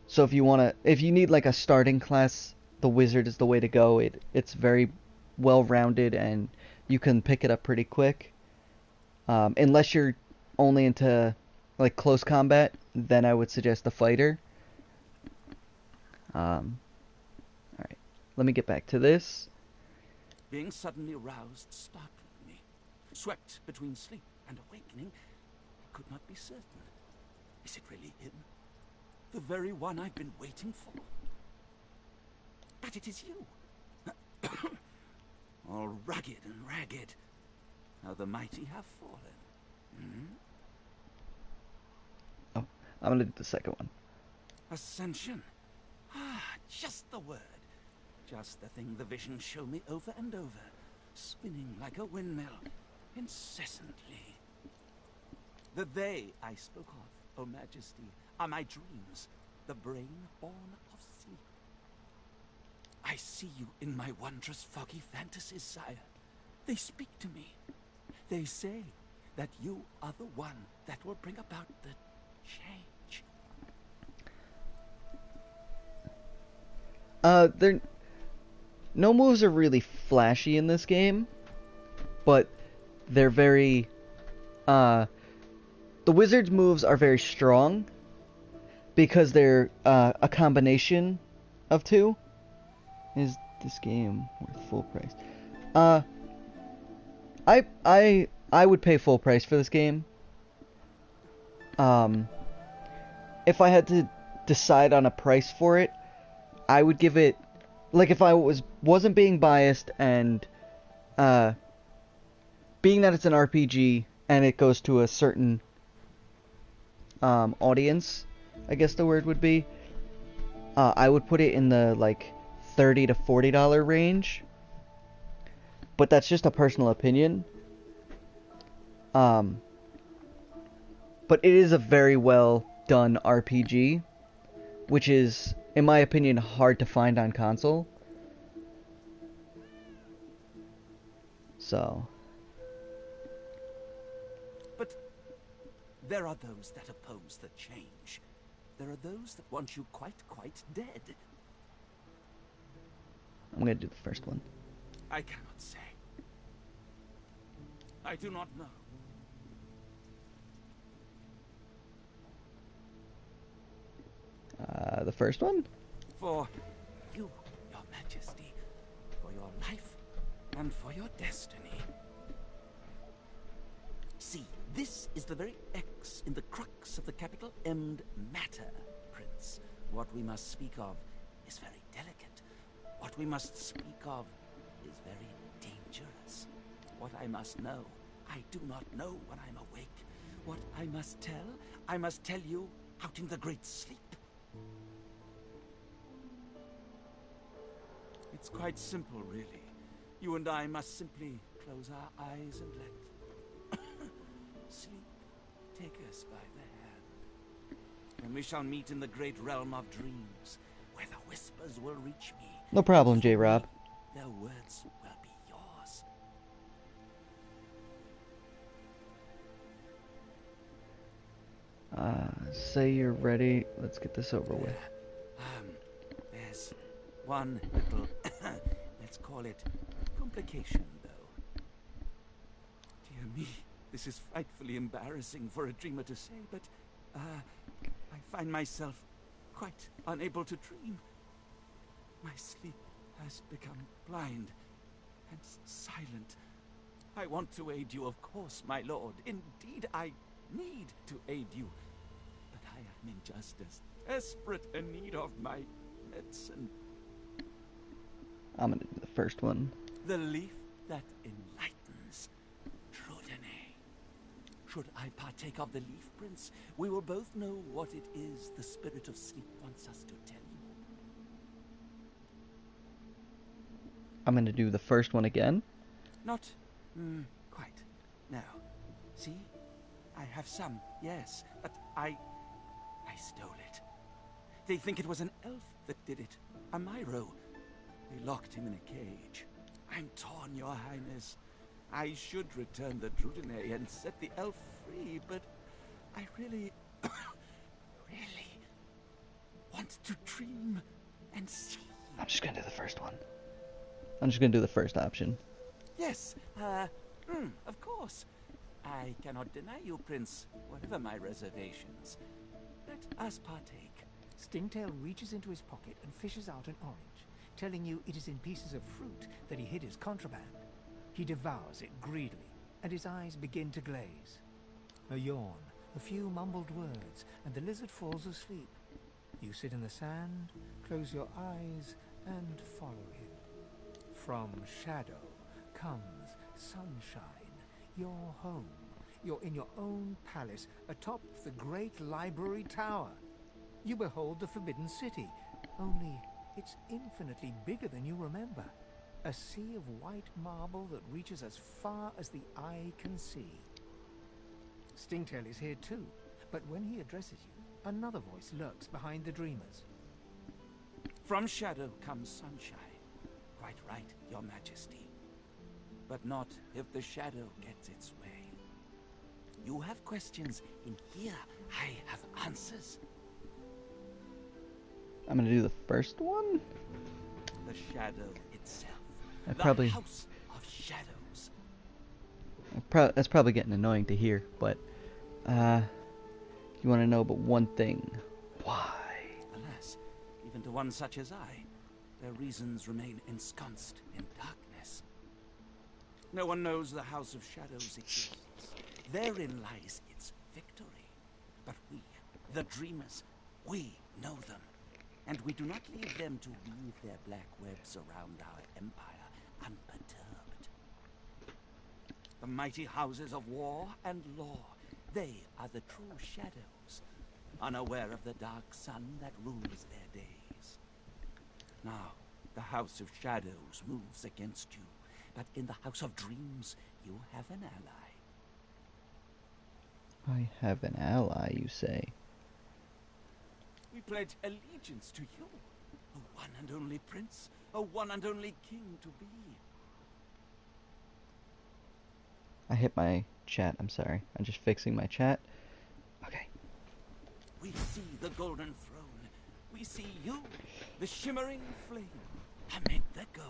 So if you need like a starting class, the wizard is the way to go. It's very well-rounded and you can pick it up pretty quick. Unless you're only into like close combat, then I would suggest the fighter. Alright, let me get back to this. Being suddenly roused startled me. Swept between sleep and awakening, I could not be certain. Is it really him? The very one I've been waiting for? But it is you. All rugged and ragged. How the mighty have fallen. Hmm? Oh, I'm gonna do the second one. Ascension. Ah, just the word. Just the thing the visions show me over and over. Spinning like a windmill. Incessantly. The they I spoke of, O Majesty, are my dreams. The brain born of sleep. I see you in my wondrous foggy fantasies, sire. They speak to me. They say that you are the one that will bring about the change. No moves are really flashy in this game, but they're very, the wizard's moves are very strong because they're, a combination of two. Is this game worth full price? I would pay full price for this game. If I had to decide on a price for it, I would give it, like, if I wasn't being biased and being that it's an RPG and it goes to a certain audience, I guess the word would be, I would put it in the like $30 to $40 range. But that's just a personal opinion. But it is a very well done RPG, which is, in my opinion, hard to find on console. So. But there are those that oppose the change. There are those that want you quite dead. I'm gonna do the first one. I cannot say. I do not know. The first one? For you, Your Majesty, for your life, and for your destiny. See, this is the very X in the crux of the capital M matter, Prince. What we must speak of is very delicate. What we must speak of is very dangerous. What I must know, I do not know when I'm awake. What I must tell you out in the great sleep. It's quite simple, really. You and I must simply close our eyes and let sleep take us by the hand. And we shall meet in the great realm of dreams, where the whispers will reach me. No problem, J-Rob. Their words will be yours. Say you're ready. Let's get this over with. There's one little, let's call it, complication, though. Dear me, this is frightfully embarrassing for a dreamer to say, but, I find myself quite unable to dream. My sleep has become blind and silent. I want to aid you, of course, my lord. Indeed, I need to aid you. But I am in just as desperate a need of my medicine. I'm gonna do the first one. The leaf that enlightens. Trudene. Should I partake of the leaf, Prince, we will both know what it is the spirit of sleep wants us to tell you. I'm gonna do the first one again. Not quite. No. See? I have some, yes, but I stole it. They think it was an elf that did it. A Myro. They locked him in a cage. I'm torn, Your Highness. I should return the Drudene and set the elf free, but I really, really want to dream and see. I'm just gonna do the first one. I'm just gonna do the first option. Yes, of course. I cannot deny you, Prince, whatever my reservations. Let us partake. Stingtail reaches into his pocket and fishes out an orange, telling you it is in pieces of fruit that he hid his contraband. He devours it greedily and his eyes begin to glaze. A yawn, a few mumbled words, and the lizard falls asleep. You sit in the sand, close your eyes, and follow him. From shadow comes sunshine, your home. You're in your own palace, atop the great library tower. You behold the Forbidden City, only it's infinitely bigger than you remember. A sea of white marble that reaches as far as the eye can see. Stingtail is here too, but when he addresses you, another voice lurks behind the dreamers. From shadow comes sunshine. Quite right, Your Majesty. But not if the shadow gets its way. You have questions, in here I have answers. I'm gonna do the first one? The shadow itself. The House of Shadows. That's probably getting annoying to hear, but you want to know but one thing. Why? Alas, even to one such as I, their reasons remain ensconced in darkness. No one knows the House of Shadows exists. Therein lies its victory. But we, the dreamers, we know them. And we do not leave them to weave their black webs around our empire unperturbed. The mighty houses of war and law, they are the true shadows, unaware of the dark sun that rules their days. Now, the House of Shadows moves against you, but in the House of Dreams, you have an ally. I have an ally, you say? We pledge allegiance to you, a one and only prince, a one and only king to be. I hit my chat, I'm sorry. I'm just fixing my chat. Okay. We see the golden throne. We see you, the shimmering flame, amid the gold.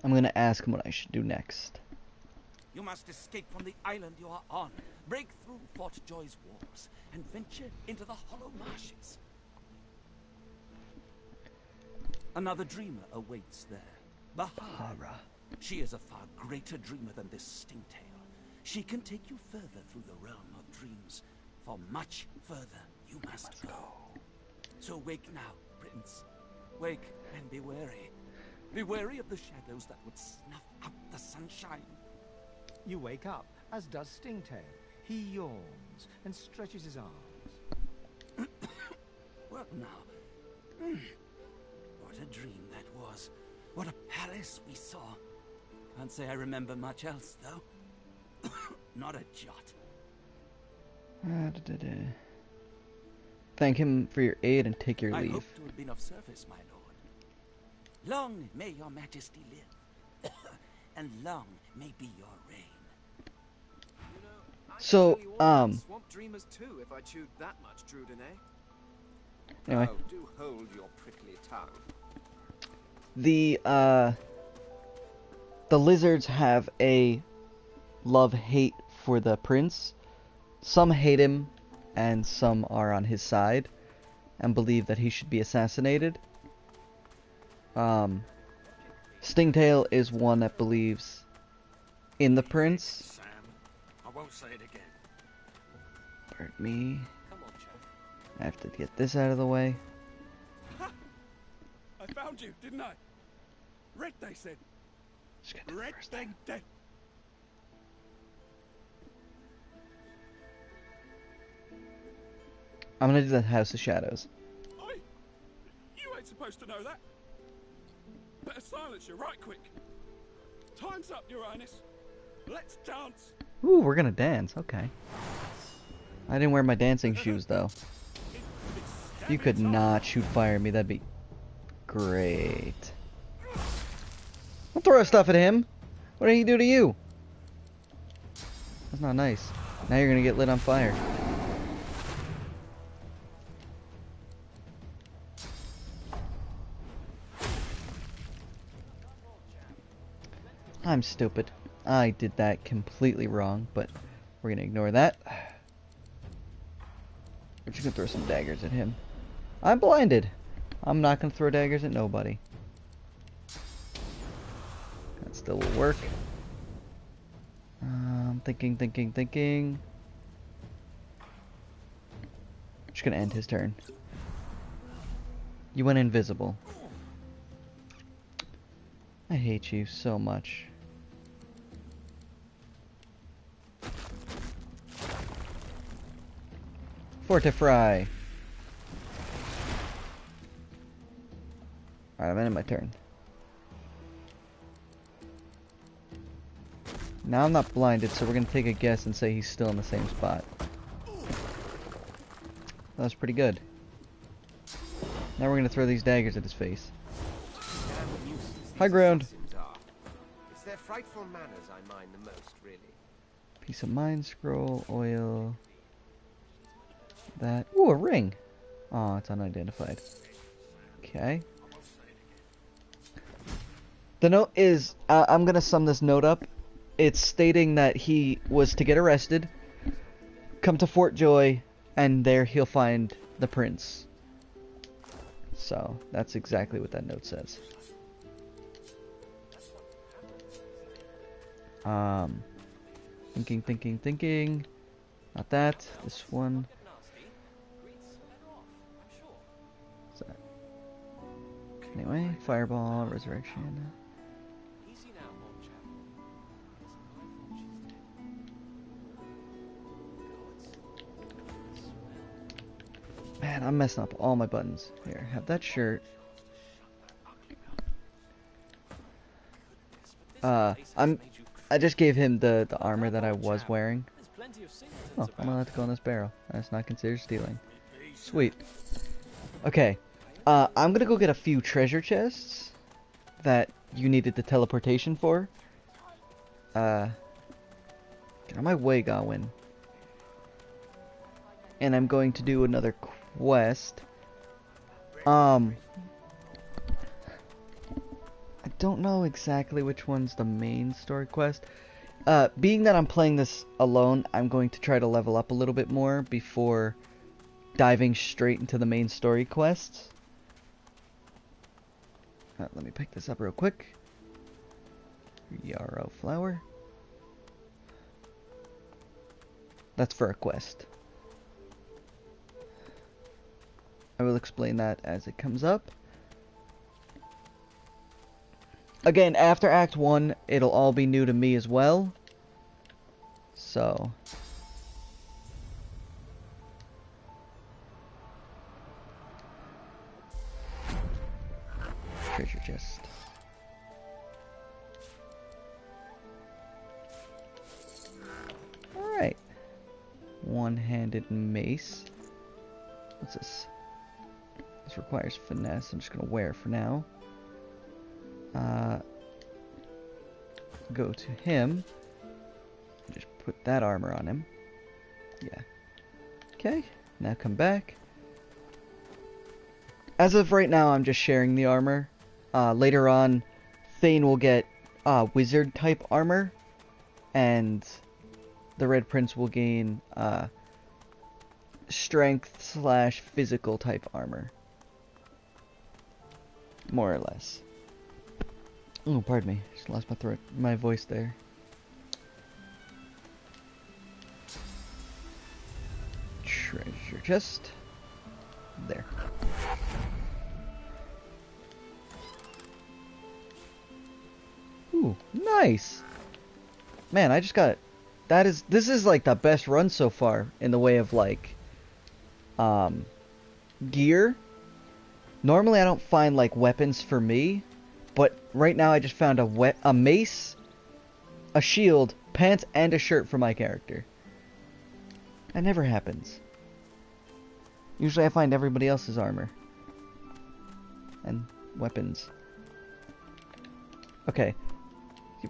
I'm gonna ask him what I should do next. You must escape from the island you are on, break through Fort Joy's walls, and venture into the hollow marshes. Another dreamer awaits there, Bahara. She is a far greater dreamer than this Stingtail. She can take you further through the realm of dreams, for much further you must go. So wake now, Prince. Wake and be wary. Be wary of the shadows that would snuff out the sunshine. You wake up, as does Stingtail. He yawns and stretches his arms. Well now, what a dream that was. What a palace we saw. Can't say I remember much else, though. Not a jot. Thank him for your aid and take your leave. I hope to have been of service, my lord. Long may your majesty live, and long may be your reign. So, Swamp dreamers too, if I chewed that much Drudene. Anyway. Oh, do hold your prickly tongue. The lizards have a love-hate for the prince. Some hate him, and some are on his side, and believe that he should be assassinated. Stingtail is one that believes in the prince. Sam, I won't say it again. Pardon me. I have to get this out of the way. Ha! I found you, didn't I? Red, they said. Red, then dead. I'm gonna do the House of Shadows. You ain't supposed to know that. Better silence you right quick. Time's up, Your Highness. Let's dance. Ooh, we're gonna dance. Okay. I didn't wear my dancing shoes though. You could not shoot fire at me. That'd be great. Don't throw stuff at him. What did he do to you? That's not nice. Now you're gonna get lit on fire. I'm stupid. I did that completely wrong, but we're gonna ignore that. We're just gonna throw some daggers at him. I'm blinded. I'm not gonna throw daggers at nobody. That's still will work. Thinking. Just gonna end his turn. You went invisible. I hate you so much. Fortify. Alright, I'm ending my turn. Now I'm not blinded, so we're gonna take a guess and say he's still in the same spot. That was pretty good. Now we're gonna throw these daggers at his face. High ground. It's their frightful manners I mind the most, really. Piece of mind scroll, oil. That. Ooh, a ring. Oh, it's unidentified. Okay. The note is, I'm gonna sum this note up. It's stating that he was to get arrested, come to Fort Joy, and there he'll find the prince. So, that's exactly what that note says. Thinking. Not that. This one. What's that? Anyway, fireball, resurrection. Man, I'm messing up all my buttons. Here, have that shirt. I just gave him the armor that I was wearing. Oh, I'm allowed to go in this barrel. That's not considered stealing. Sweet. Okay. I'm gonna go get a few treasure chests that you needed the teleportation for. Get out of my way, Gawain. And I'm going to do another quest. I don't know exactly which one's the main story quest. Being that I'm playing this alone, I'm going to try to level up a little bit more before diving straight into the main story quests. Let me pick this up real quick. Yarrow flower. That's for a quest. I will explain that as it comes up. Again, after Act 1, it'll all be new to me as well. So... treasure chest. Alright. One-handed mace. What's this? This requires finesse. I'm just gonna wear it for now. Go to him. Just put that armor on him. Yeah. Okay. Now come back. As of right now, I'm just sharing the armor. Later on, Thane will get wizard type armor, and the Red Prince will gain strength / physical type armor. More or less. Oh, pardon me. Just lost my voice there. Treasure chest. There. Ooh, nice. Man, I just got... This is like the best run so far in the way of like... gear. Normally I don't find like weapons for me. But right now I just found a mace, a shield, pants, and a shirt for my character. That never happens. Usually I find everybody else's armor. And weapons. Okay.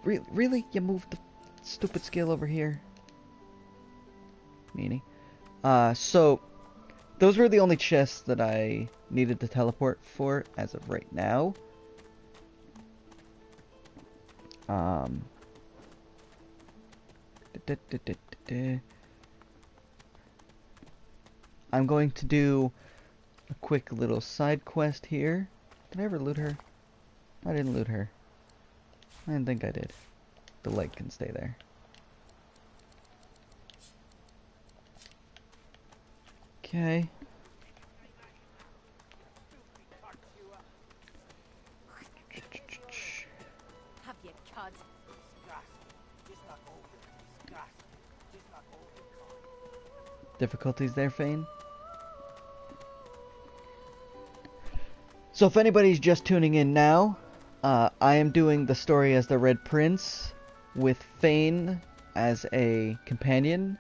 Really? You moved the stupid skill over here? Meanie. So, those were the only chests that I needed to teleport for as of right now. I'm going to do a quick little side quest here. Did I ever loot her? I didn't loot her. I didn't think I did. The light can stay there. Okay. Have your cud. Difficulties there, Fane? So if anybody's just tuning in now, I am doing the story as the Red Prince with Fane as a companion.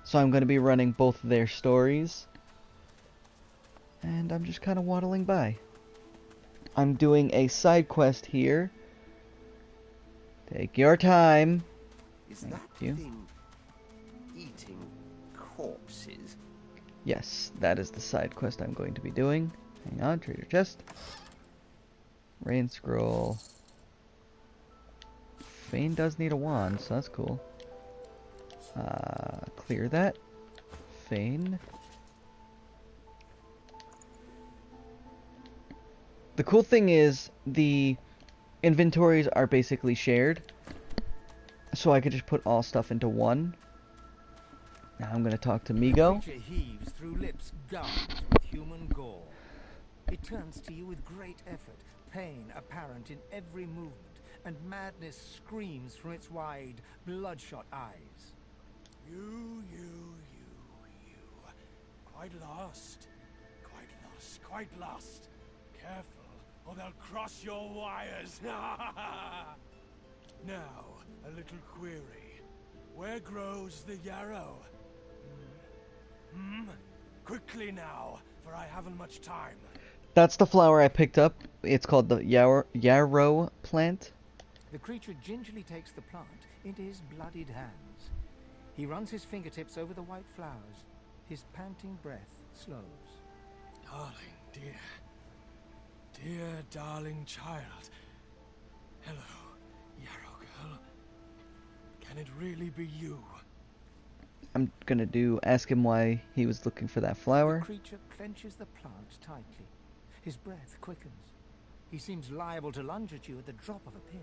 So I'm going to be running both of their stories. And I'm just kind of waddling by. I'm doing a side quest here. Take your time. Is that you. thing eating corpses? Yes, that is the side quest I'm going to be doing. Hang on, treasure chest. Rain scroll. Fane does need a wand, so that's cool. Clear that. Fane. The cool thing is, the inventories are basically shared. So I could just put all stuff into one. Now I'm going to talk to Migo. The creature heaves through lips gummed with human gore. It turns to you with great effort, pain apparent in every movement, and madness screams from its wide, bloodshot eyes. You. Quite lost. Careful, or they'll cross your wires. Now, a little query. Where grows the yarrow? Quickly now, for I haven't much time. That's the flower I picked up. It's called the yarrow plant. The creature gingerly takes the plant into his bloodied hands. He runs his fingertips over the white flowers. His panting breath slows. Darling, dear darling child. Hello, yarrow girl. Can it really be you? I'm gonna ask him why he was looking for that flower. The creature clenches the plant tightly. His breath quickens. He seems liable to lunge at you at the drop of a pin.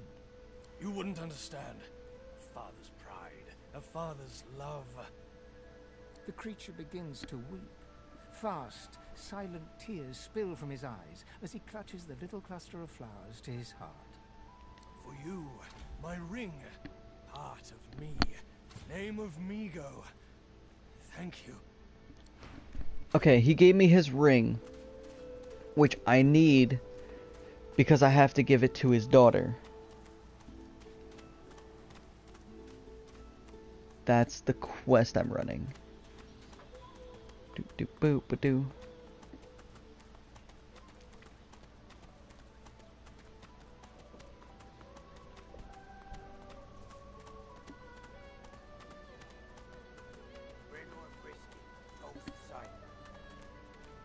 You wouldn't understand. A father's pride, a father's love. The creature begins to weep. Fast, silent tears spill from his eyes as he clutches the little cluster of flowers to his heart. For you, my ring, part of me, name of Migo. Thank you. Okay, he gave me his ring, which I need because I have to give it to his daughter. That's the quest I'm running. Do.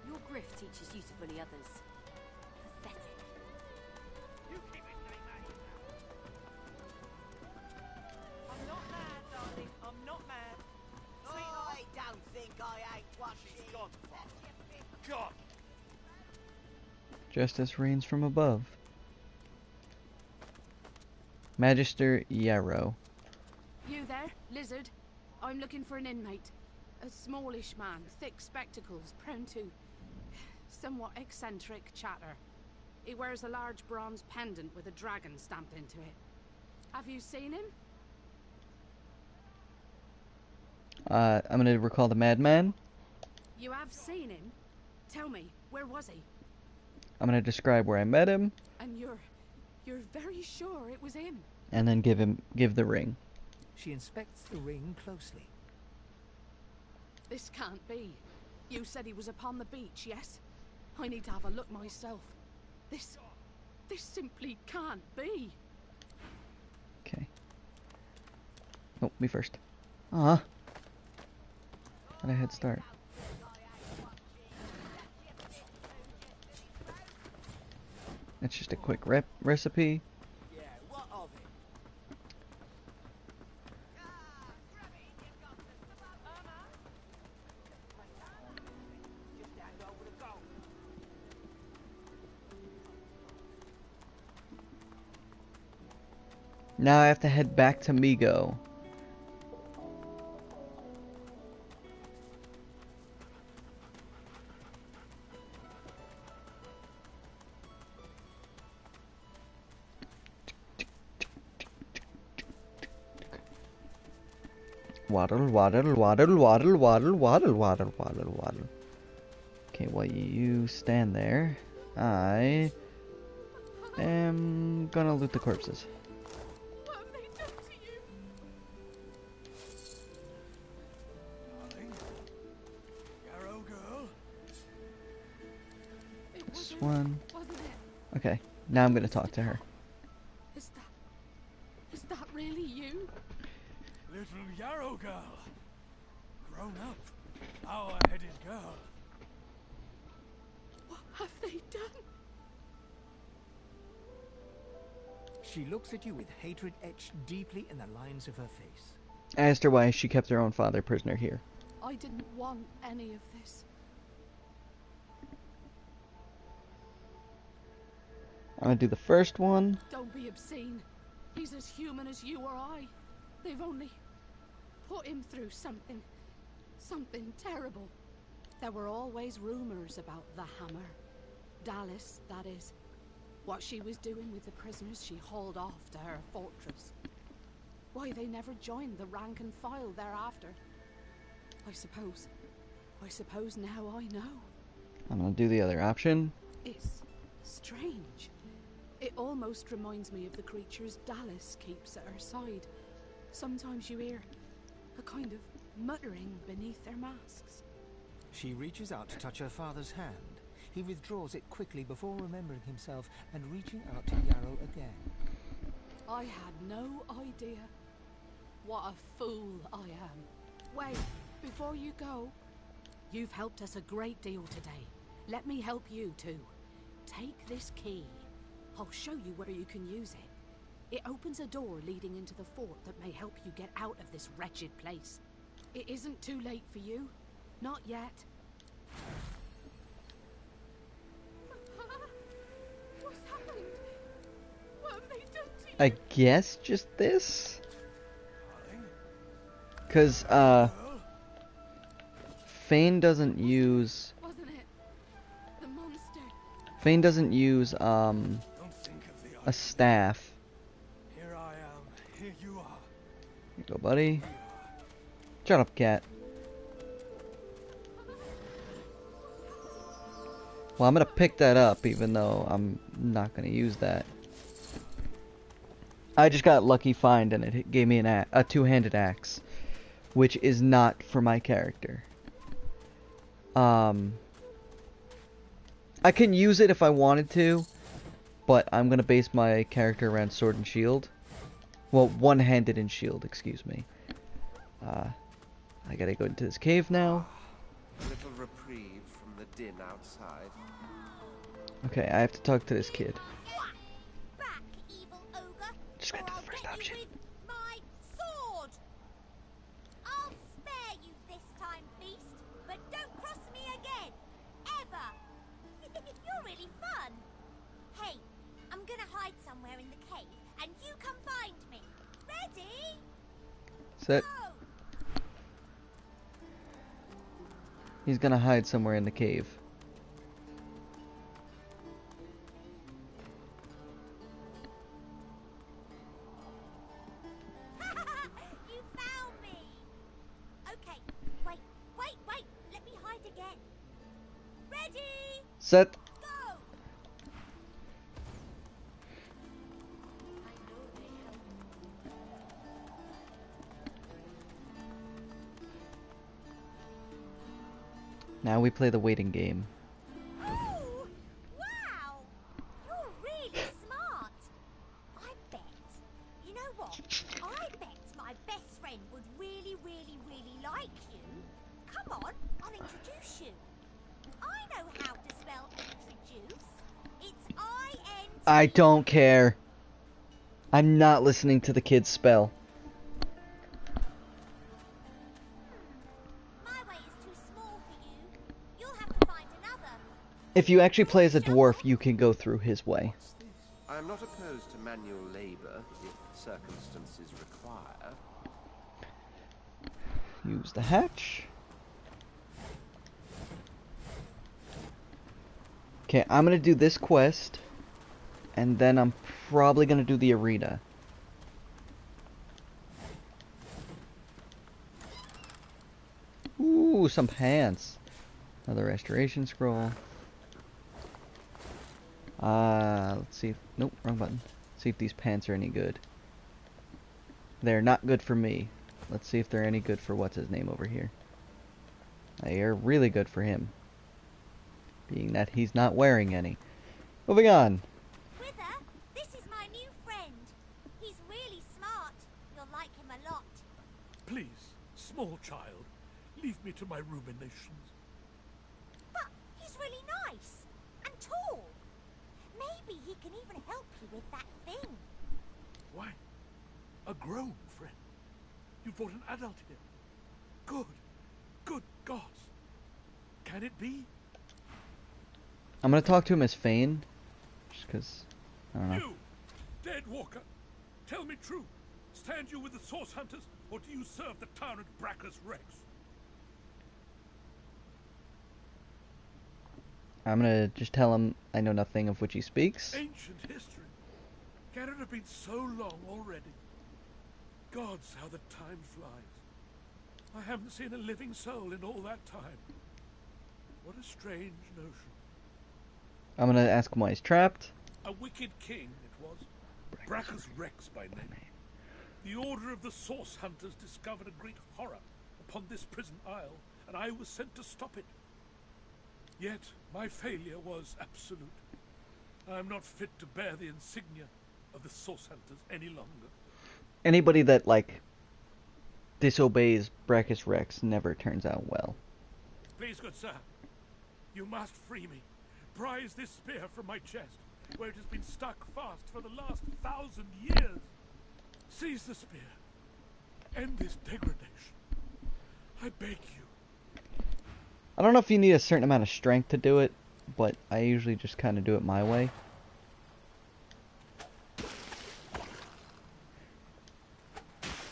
Your griff teaches you to bully others. Pathetic. You keep it name out of your mouth. I'm not mad, darling. I'm not mad. Oh, I don't think I ain't watching. She's gone, Father. Gone. Justice reigns from above. Magister Yarrow. You there, lizard? I'm looking for an inmate. A smallish man, thick spectacles, prone to somewhat eccentric chatter. He wears a large bronze pendant with a dragon stamped into it. Have you seen him? I'm gonna recall the madman. You have seen him? Tell me, where was he? I'm gonna describe where I met him. And you're very sure it was him? And then give the ring. She inspects the ring closely. This can't be. You said he was upon the beach, yes? I need to have a look myself. This simply can't be. Okay. Oh, me first. Had a head start. It's just a quick recipe. Yeah, what of it? Just hand over the gold. Now I have to head back to Migo. Waddle, waddle, waddle, waddle, waddle, waddle, waddle, waddle, waddle. Okay, while you stand there, I am gonna loot the corpses. What have they done to you? Darling? Yarrow girl? This one. Wasn't it? Okay, now I'm gonna talk to her. Is that really you? Little Yarrow girl. Grown up. Flower-headed girl. What have they done? She looks at you with hatred etched deeply in the lines of her face. I asked her why she kept her own father prisoner here. I didn't want any of this. I'm gonna do the first one. Don't be obscene. He's as human as you or I. They've only put him through something terrible. There were always rumors about the Hammer. Dallas, that is. What she was doing with the prisoners she hauled off to her fortress. Why they never joined the rank and file thereafter. I suppose now I know. I'm gonna do the other option. It's strange. It almost reminds me of the creatures Dallas keeps at her side. Sometimes you hear a kind of muttering beneath their masks. She reaches out to touch her father's hand. He withdraws it quickly before remembering himself and reaching out to Yarrow again. I had no idea. What a fool I am. Wait, before you go, you've helped us a great deal today. Let me help you too. Take this key. I'll show you where you can use it. It opens a door leading into the fort that may help you get out of this wretched place. It isn't too late for you. Not yet. What's happened? What have they done to you? I guess just this? Cause, Fane doesn't use... Wasn't it? The monster. Fane doesn't use, a staff. Here I am. Here you are. Here you go, buddy. Shut up, cat. Well, I'm gonna pick that up, even though I'm not gonna use that. I just got lucky find, and it gave me a two-handed axe, which is not for my character. I can use it if I wanted to, but I'm gonna base my character around sword and shield. Well, one-handed and shield, excuse me. I gotta go into this cave now. A little reprieve from the din outside. Okay, I have to talk to this kid. Back, evil ogre, Just gonna do the first option. my sword. I'll spare you this time, beast, but don't cross me again, ever. You're really fun. Hey, I'm gonna hide somewhere in the cave, and you come find me. Ready? Set. He's gonna hide somewhere in the cave. You found me. Okay, wait. Let me hide again. Ready? Set. Go. Now we play the waiting game. Oh, wow! You're really smart. I bet. You know what? I bet my best friend would really like you. Come on, I'll introduce you. I know how to spell introduce. It's I-N. I don't care. I'm not listening to the kid's spell. If you actually play as a dwarf, you can go through his way. I'm I'm not opposed to manual labor if circumstances require. Use the hatch. Okay, I'm gonna do this quest, and then I'm probably gonna do the arena. Ooh, some pants. Another restoration scroll. Let's see if... Nope, wrong button. Let's see if these pants are any good. They're not good for me. Let's see if they're any good for what's-his-name over here. They are really good for him. Being that he's not wearing any. Moving on. Wither, this is my new friend. He's really smart. You'll like him a lot. Please, small child, leave me to my ruminations. But he's really nice and tall. Maybe he can even help you with that thing. Why? A grown friend? You brought an adult here? Good. Good gods. Can it be? I'm gonna talk to him as Fane. Just because, I don't know. You, dead walker, tell me true. Stand you with the Source Hunters, or do you serve the tyrant Brachus Rex? I'm gonna just tell him I know nothing of which he speaks. Ancient history. Can it have been so long already? Gods, how the time flies. I haven't seen a living soul in all that time. What a strange notion. I'm gonna ask him why he's trapped. A wicked king it was. Brachus Rex by name. The Order of the Source Hunters discovered a great horror upon this prison isle, and I was sent to stop it. Yet my failure was absolute. I am not fit to bear the insignia of the Source Hunters any longer. Anybody that, like, disobeys Brachus Rex never turns out well. Please, good sir, you must free me. Prise this spear from my chest, where it has been stuck fast for the last 1,000 years. Seize the spear. End this degradation. I beg you. I don't know if you need a certain amount of strength to do it, but I usually just kind of do it my way.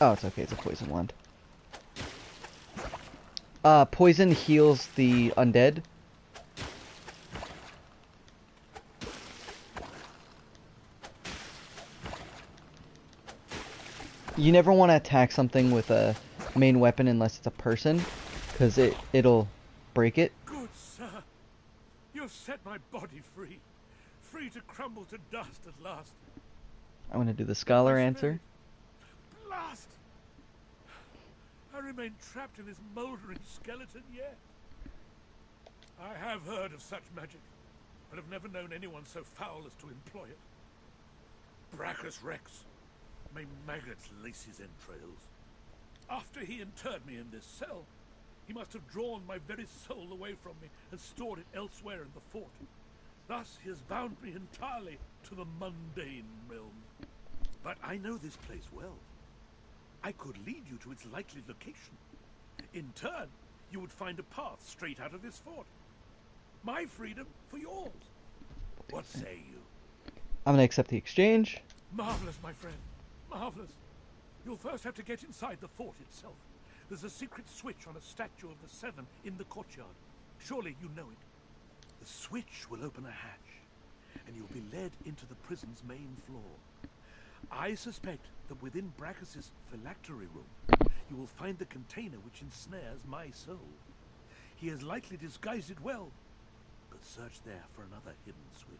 Oh, it's okay, it's a poison wand. Poison heals the undead. You never want to attack something with a main weapon unless it's a person, because it'll break it. Good sir, you have set my body free. Free to crumble to dust at last. I'm going to do the scholar answer. Blast! I remain trapped in this mouldering skeleton yet. I have heard of such magic, but have never known anyone so foul as to employ it. Brachus Rex, may maggots lace his entrails. After he interred me in this cell, he must have drawn my very soul away from me and stored it elsewhere in the fort. Thus he has bound me entirely to the mundane realm. But I know this place well. I could lead you to its likely location. In turn, you would find a path straight out of this fort. My freedom for yours. What say you? I'm going to accept the exchange. Marvelous, my friend. Marvelous. You'll first have to get inside the fort itself. There's a secret switch on a statue of the Seven in the courtyard. Surely you know it. The switch will open a hatch, and you'll be led into the prison's main floor. I suspect that within Brachus's phylactery room, you will find the container which ensnares my soul. He has likely disguised it well, but search there for another hidden switch.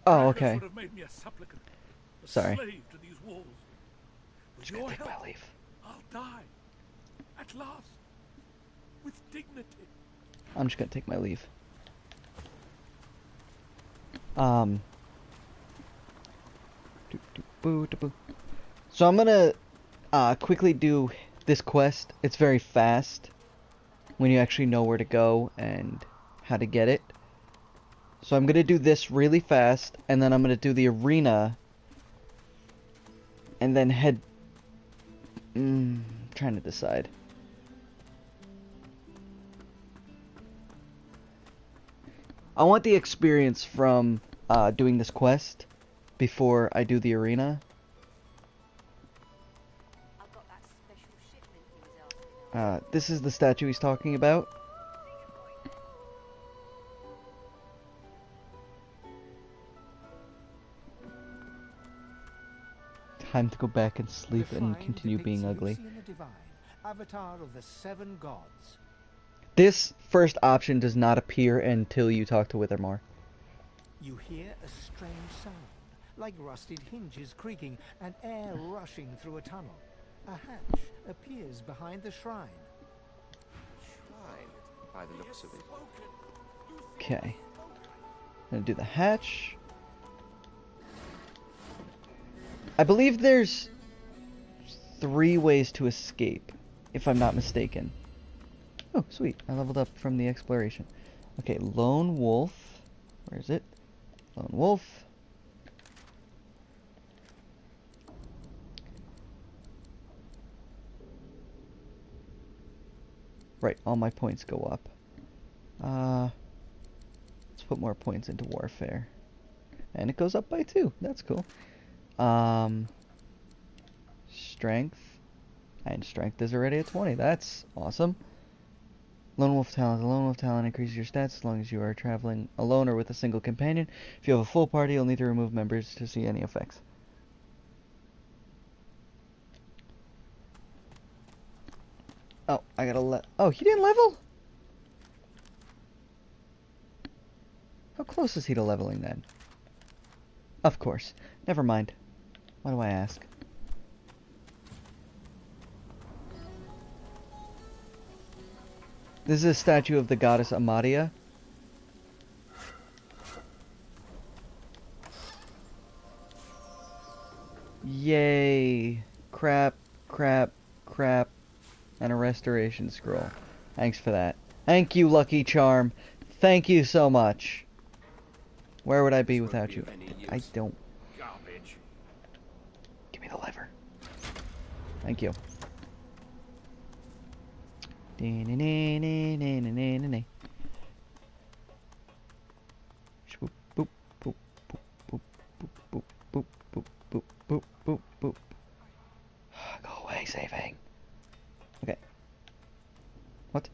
Oh, okay. Would have made me a supplicant, a Sorry. slave to these walls. With your help, I'll die. At last. With dignity. I'm just going to take my leave. So I'm going to quickly do this quest. It's very fast when you actually know where to go and how to get it. So I'm going to do this really fast, and then I'm going to do the arena, and then head... trying trying to decide. I want the experience from doing this quest before I do the arena. This is the statue he's talking about. Time to go back and sleep and continue being ugly. The Divine, avatar of the 7 gods. This first option does not appear until you talk to Withermore. You hear a strange sound, like rusted hinges creaking and air rushing through a tunnel. A hatch appears behind the shrine. Shrine, by the looks of it. Okay. I'm gonna do the hatch. I believe there's 3 ways to escape, if I'm not mistaken. Oh, sweet. I leveled up from the exploration. Okay, Lone Wolf. Where is it? Lone Wolf. Right, all my points go up. Let's put more points into warfare. And it goes up by 2. That's cool. Strength. And strength is already at 20. That's awesome. Lone Wolf Talent. The Lone Wolf Talent increases your stats as long as you are traveling alone or with a single companion. If you have a full party, you'll need to remove members to see any effects. Oh, I gotta oh, he didn't level? How close is he to leveling then? Of course. Never mind. Why do I ask? This is a statue of the goddess Amadia. Yay! Crap, crap, crap. And a restoration scroll. Thanks for that. Thank you, Lucky Charm. Thank you so much. Where would I be without you? I don't... Garbage. Give me the lever. Thank you. Go away, saving. Okay. What?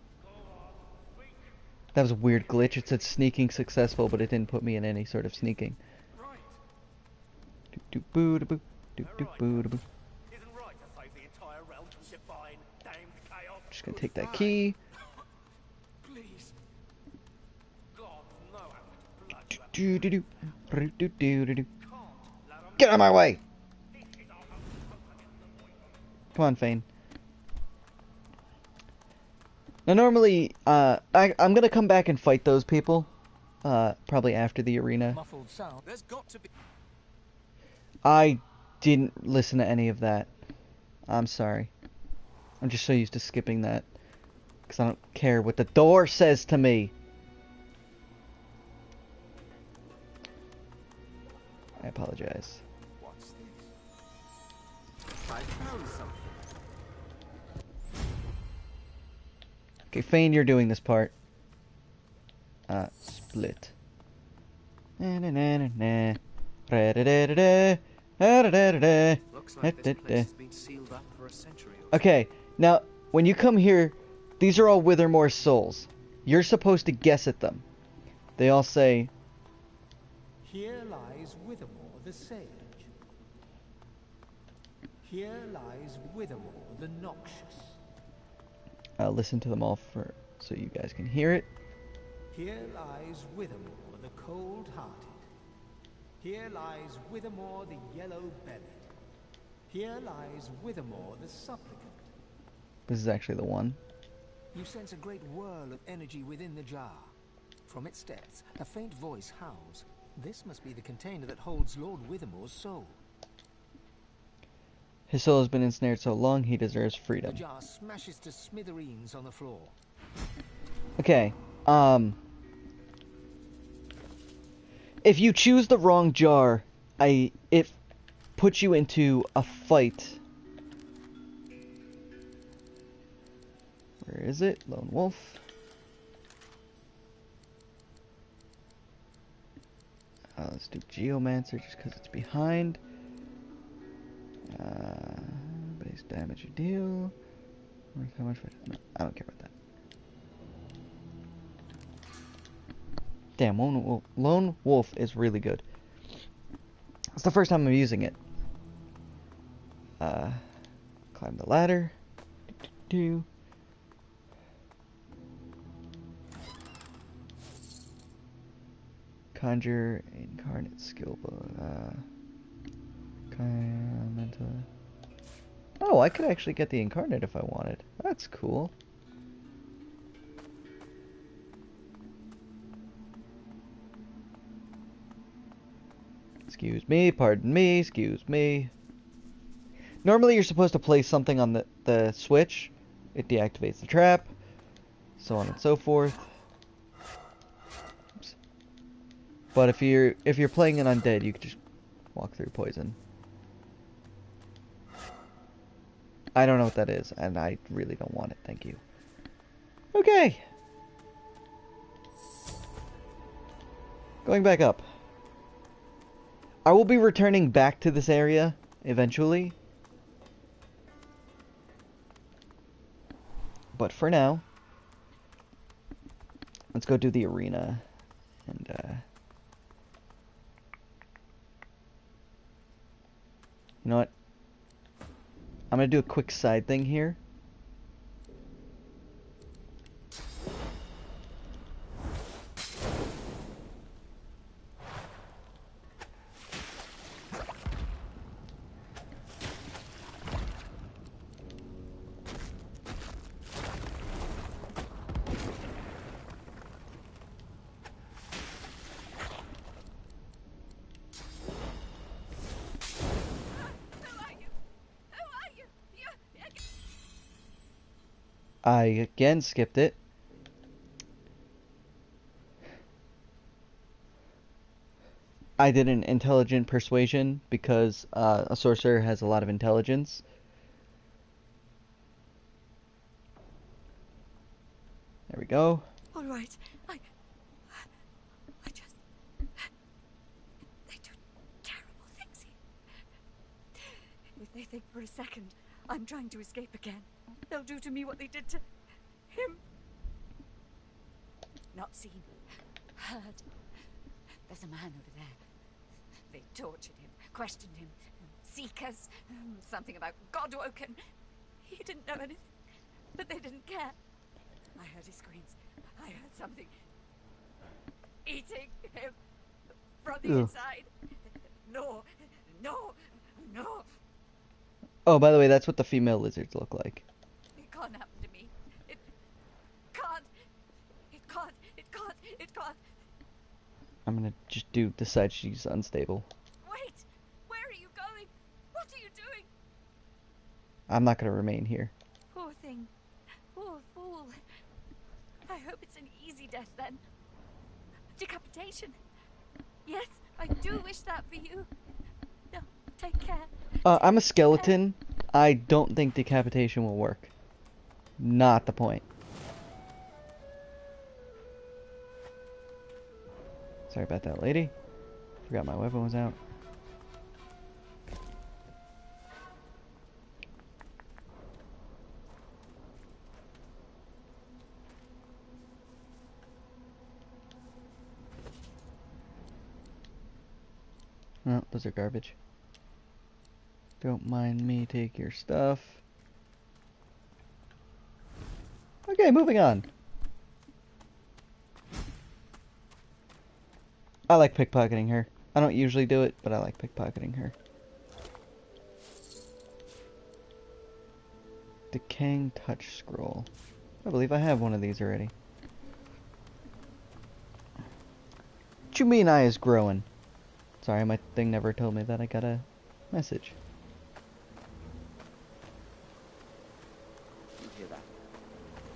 That was a weird glitch. It said sneaking successful, but it didn't put me in any sort of sneaking. Do-do-boo-da-boo. Do-do-boo-da-boo. Just gonna take that key. Please. Do-do-do. Do-do-do-do-do. Get out of my way! Come on, Fane. Now, normally, I'm gonna come back and fight those people. Probably after the arena. Muffled sound. There's got to be... I didn't listen to any of that. I'm sorry. I'm just so used to skipping that. Because I don't care what the door says to me. I apologize. What's this? I found something. Okay, Fane, you're doing this part. Split. Na na na na na. Da da da da da da da da. Looks like this place has been sealed up for a century or so. Okay, now when you come here, these are all Withermore's souls. You're supposed to guess at them. They all say, Here lies Withermore the sage. Here lies Withermore the noxious. I'll listen to them all for so you guys can hear it. Here lies Withermore the cold-hearted. Here lies Withermore the yellow-bellied. Here lies Withermore the supplicant. This is actually the one. You sense a great whirl of energy within the jar. From its depths, a faint voice howls. This must be the container that holds Lord Withermore's soul. His soul has been ensnared so long, he deserves freedom. The jar smashes to smithereens on the floor. Okay, if you choose the wrong jar, it puts you into a fight Where is it? Lone Wolf. Let's do Geomancer just because it's behind. Base damage you deal. How much? No, I don't care about that. Damn, Lone Wolf is really good. It's the first time I'm using it. Climb the ladder. Conjure incarnate skill. Oh, I could actually get the incarnate if I wanted. That's cool. Excuse me, pardon me, excuse me. Normally you're supposed to place something on the switch. It deactivates the trap. So on and so forth. Oops. But if you're playing an undead, you can just walk through poison. I don't know what that is, and I really don't want it, thank you. Okay. Going back up. I will be returning back to this area eventually. But for now, let's go do the arena. And, you know what? I'm gonna do a quick side thing here. I again skipped it. I did an intelligent persuasion because a sorcerer has a lot of intelligence. There we go. All right. I just... They do terrible things here. If they think for a second I'm trying to escape again, they'll do to me what they did to him. Not seen. Heard. There's a man over there. They tortured him, questioned him. Seekers. Something about God woken. He didn't know anything, but they didn't care. I heard his screams. I heard something eating him from the inside. No, no, no. Oh, by the way, that's what the female lizards look like. It can't happen to me. It can't. It can't. It can't. It can't. I'm gonna just decide she's unstable. Wait! Where are you going? What are you doing? I'm not gonna remain here. Poor thing. Poor fool. I hope it's an easy death then. Decapitation. Yes, I do wish that for you. No, take care. I'm a skeleton. I don't think decapitation will work. Not the point. Sorry about that, lady. Forgot my weapon was out. No, those are garbage. Don't mind me, take your stuff. Okay, moving on. I like pickpocketing her. I don't usually do it, but I like pickpocketing her. Decaying touch scroll. I believe I have one of these already. What you mean I is growing? Sorry, my thing never told me that I got a message. You hear that?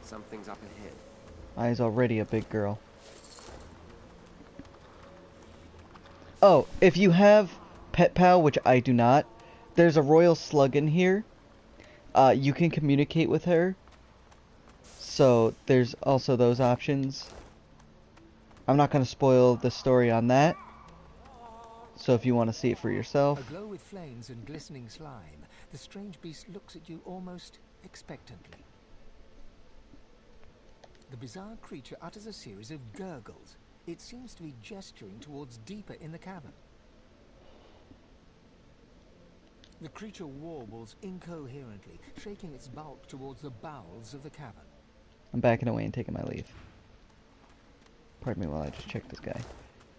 Something's up ahead. I is already a big girl. Oh, if you have Pet Pal, which I do not, there's a royal slug in here. You can communicate with her. So there's also those options. I'm not going to spoil the story on that. So if you want to see it for yourself. Aglow with flames and glistening slime, the strange beast looks at you almost expectantly. The bizarre creature utters a series of gurgles. It seems to be gesturing towards deeper in the cavern. The creature warbles incoherently, shaking its bulk towards the bowels of the cavern. I'm backing away and taking my leave. Pardon me while I just check this guy.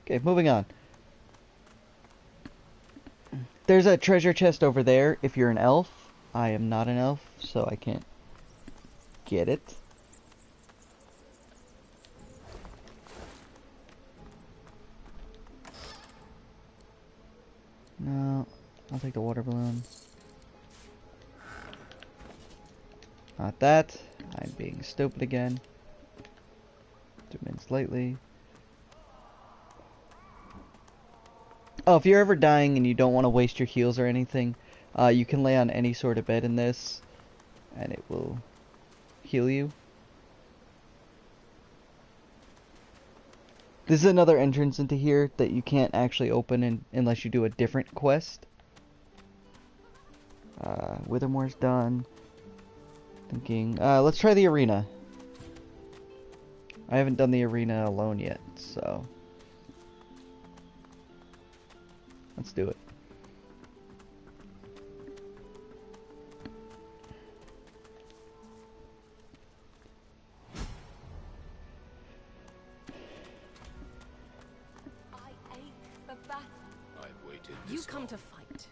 Okay, moving on. There's a treasure chest over there if you're an elf. I am not an elf, so I can't get it. No, I'll take the water balloon. Not that. I'm being stupid again. Zoom in slightly. Oh, if you're ever dying and you don't want to waste your heals or anything, you can lay on any sort of bed in this, and it will heal you. This is another entrance into here that you can't actually open unless you do a different quest. Withermore's done. Thinking, let's try the arena. I haven't done the arena alone yet, so let's do it. I ache for battle. I've waited You this come long. to fight.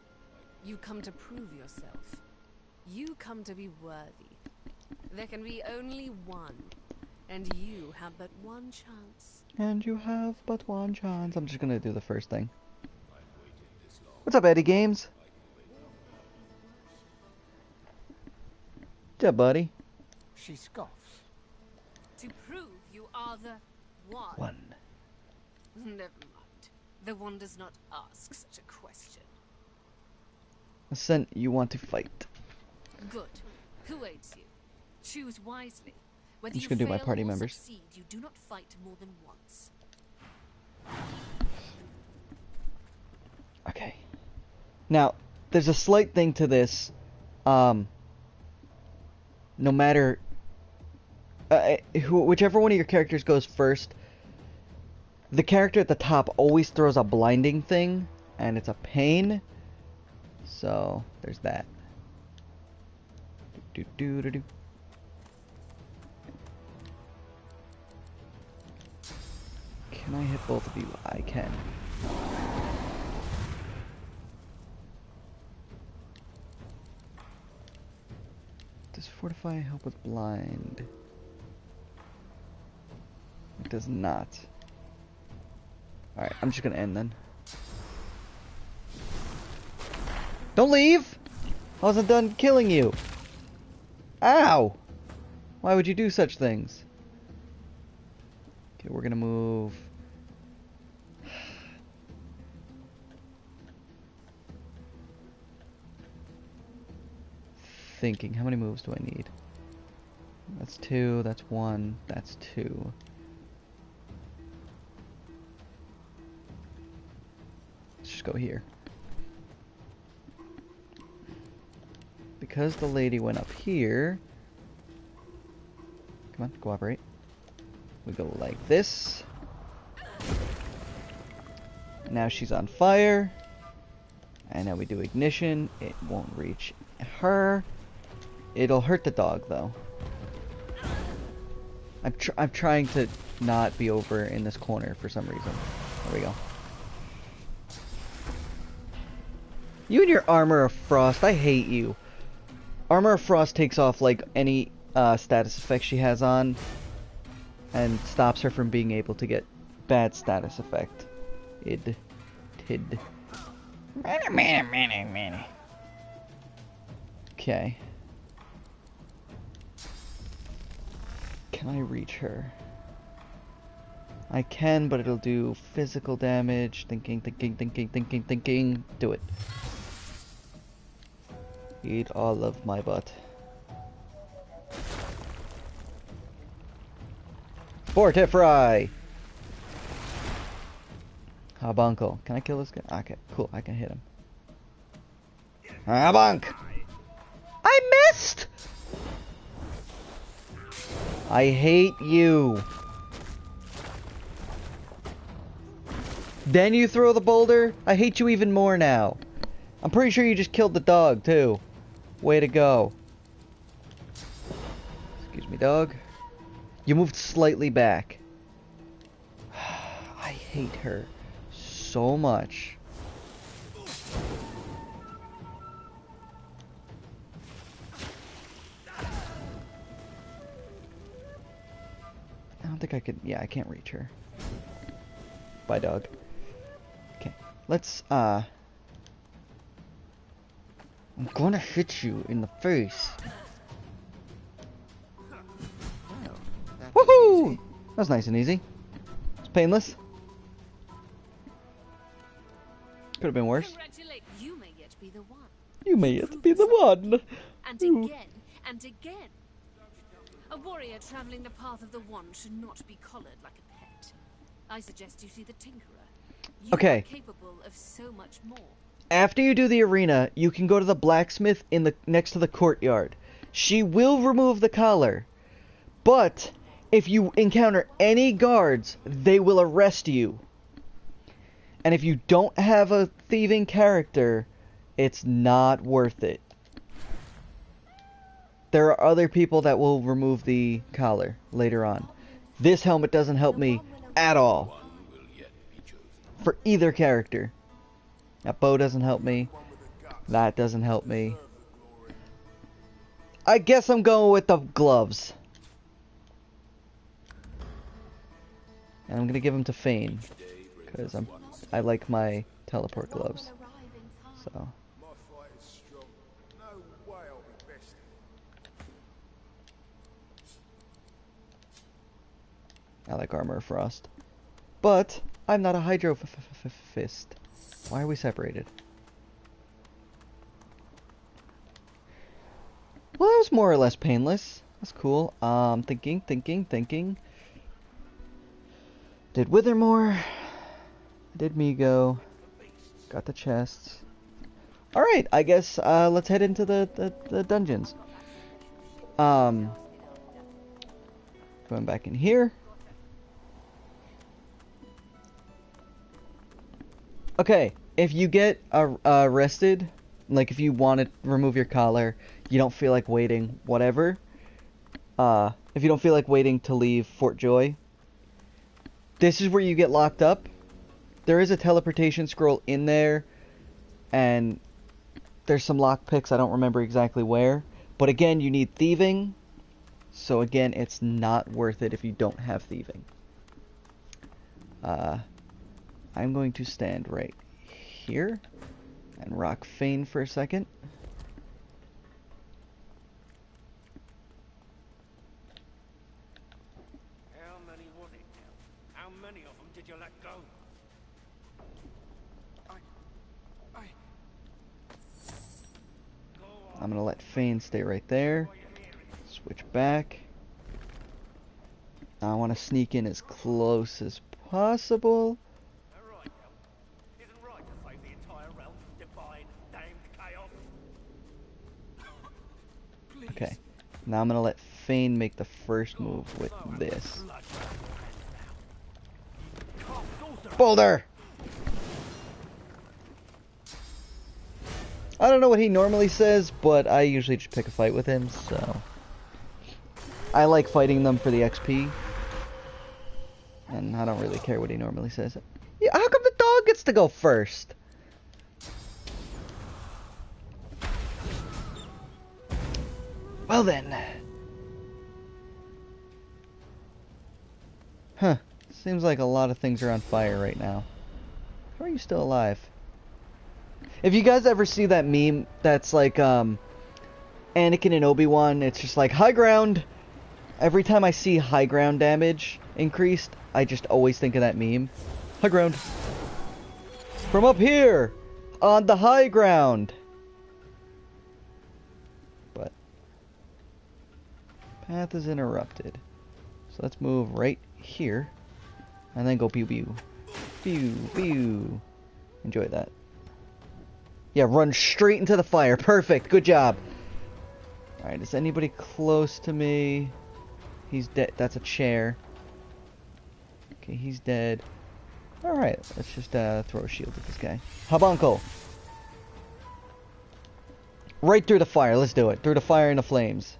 You come to prove yourself. You come to be worthy. There can be only one, and you have but one chance. And you have but one chance. I'm just gonna do the first thing. What's up, Eddie Games? What's up, buddy? She scoffs. To prove you are the one. Never mind. The one does not ask such a question. Ascent, you want to fight. Good. Who aids you? Choose wisely. Whether I'm just you gonna do my fail party or members. succeed, you do not fight more than once. Okay. Now, there's a slight thing to this. No matter whichever one of your characters goes first, the character at the top always throws a blinding thing, and it's a pain. So there's that. Do do do do. Can I hit both of you? I can. Does Fortify help with blind? It does not. Alright, I'm just gonna end then. Don't leave! I wasn't done killing you! Ow! Why would you do such things? Okay, we're gonna move. Thinking, how many moves do I need? That's 2, that's 1, that's 2. Let's just go here. Because the lady went up here, come on, cooperate. We go like this. Now she's on fire. And now we do ignition. It won't reach her. It'll hurt the dog though. I'm trying to not be over in this corner for some reason. There we go. You and your Armor of Frost, I hate you. Armor of Frost takes off like any status effect she has on and stops her from being able to get bad status effect. Tid. Okay. Can I reach her? I can, but it'll do physical damage. Thinking. Do it. Eat all of my butt. Fortifry! Habuncle. Can I kill this guy? Okay, cool. I can hit him. Habunk! I missed! I hate you. Then you throw the boulder? I hate you even more now. I'm pretty sure you just killed the dog, too. Way to go. Excuse me, dog. You moved slightly back. I hate her so much. I don't think I could... Yeah, I can't reach her. Bye, dog. Okay, let's, I'm gonna hit you in the face. Woohoo! That was nice and easy. It's painless. Could have been worse. You may yet be the one. You may yet be the one. And again, and again. A warrior traveling the path of the wand should not be collared like a pet. I suggest you see the Tinkerer. You Okay. are capable of so much more. After you do the arena, you can go to the blacksmith in the next to the courtyard. She will remove the collar, but if you encounter any guards, they will arrest you. And if you don't have a thieving character, it's not worth it. There are other people that will remove the collar later on. This helmet doesn't help me at all. For either character. That bow doesn't help me. That doesn't help me. I guess I'm going with the gloves. And I'm gonna give them to Fane. Because I like my teleport gloves. So. I like Armor of Frost. But I'm not a Hydro Fist. Why are we separated? Well, that was more or less painless. That's cool. Thinking. Did Withermore. Did Migo. Got the chests. Alright, I guess let's head into the dungeons. Going back in here. Okay, if you get arrested, like if you want to remove your collar, you don't feel like waiting, whatever. If you don't feel like waiting to leave Fort Joy, this is where you get locked up. There is a teleportation scroll in there, and there's some lockpicks, I don't remember exactly where. But again, you need thieving, so again, it's not worth it if you don't have thieving. I'm going to stand right here and rock Fane for a second. How many was it now? How many of them did you let go? I'm gonna let Fane stay right there. Switch back. I want to sneak in as close as possible. Okay, now I'm gonna let Fane make the first move with this. Boulder! I don't know what he normally says, but I usually just pick a fight with him, so... I like fighting them for the XP. And I don't really care what he normally says. Yeah, how come the dog gets to go first? Well then. Huh. Seems like a lot of things are on fire right now. How are you still alive? If you guys ever see that meme that's like, Anakin and Obi-Wan, it's just like, high ground! Every time I see high ground damage increased, I just always think of that meme. High ground! From up here! On the high ground! But path is interrupted. So let's move right here. And then go pew pew. Pew pew. Enjoy that. Yeah, run straight into the fire. Perfect. Good job. Alright, is anybody close to me? He's dead. That's a chair. Okay, he's dead. Alright, let's just throw a shield at this guy. Habanko. Right through the fire. Let's do it. Through the fire and the flames.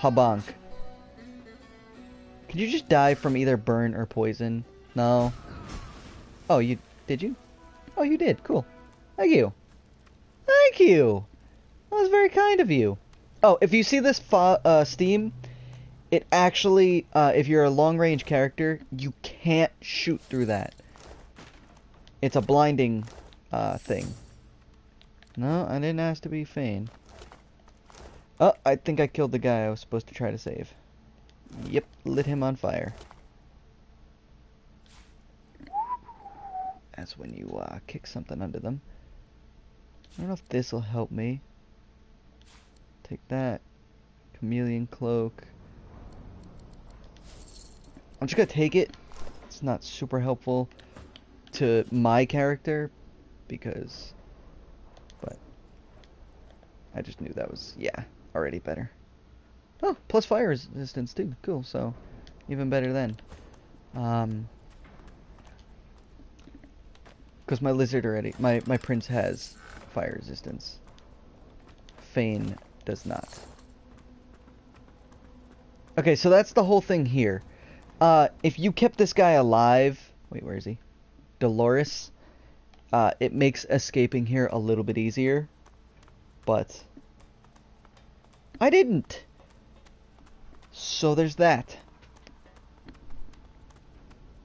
Habank. Could you just die from either burn or poison? No. Oh, you... Did you? Oh, you did. Cool. Thank you. Thank you! That was very kind of you. Oh, if you see this Steam, it actually, if you're a long-range character, you can't shoot through that. It's a blinding thing. No, I didn't ask to be Fane. Oh, I think I killed the guy I was supposed to try to save. Yep, lit him on fire. That's when you kick something under them. I don't know if this will help me. Take that. Chameleon cloak. I'm just gonna take it. It's not super helpful to my character because... But I just knew that was, yeah, already better. Oh, plus fire resistance too. Cool, so even better then. Because my lizard already, my prince has fire resistance. Fane does not. Okay, so that's the whole thing here. If you kept this guy alive... Wait, where is he? Dolores. It makes escaping here a little bit easier. But... I didn't! So there's that.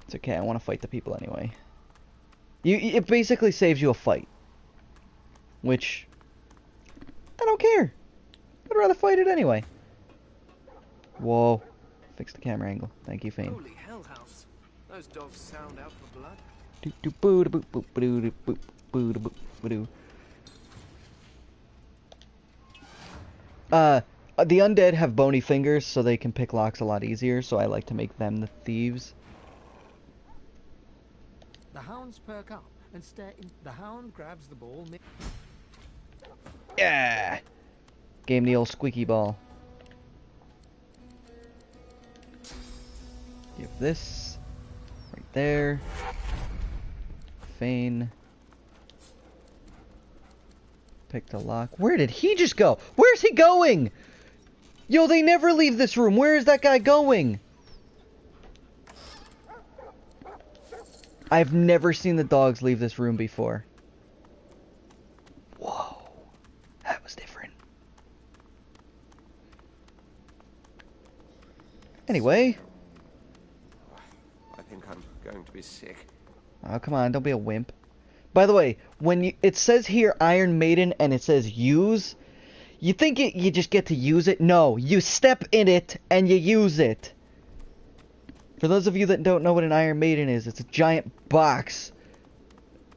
It's okay, I want to fight the people anyway. It basically saves you a fight. Which... I don't care. I'd rather fight it anyway. Whoa. Fix the camera angle. Thank you, Fane. Holy hellhounds. Those dogs sound out for blood. The undead have bony fingers, so they can pick locks a lot easier, so I like to make them the thieves. The hounds perk up and stare in. The hound grabs the ball. Yeah! Gave him the old squeaky ball. Give this. Right there. Fane. Pick the lock. Where did he just go? Where's he going? Yo, they never leave this room. Where is that guy going? I've never seen the dogs leave this room before. Whoa. That was different. Anyway. I think I'm going to be sick. Oh, come on. Don't be a wimp. By the way, when it says here Iron Maiden and it says use, you think you just get to use it? No. You step in it and you use it. For those of you that don't know what an Iron Maiden is, it's a giant box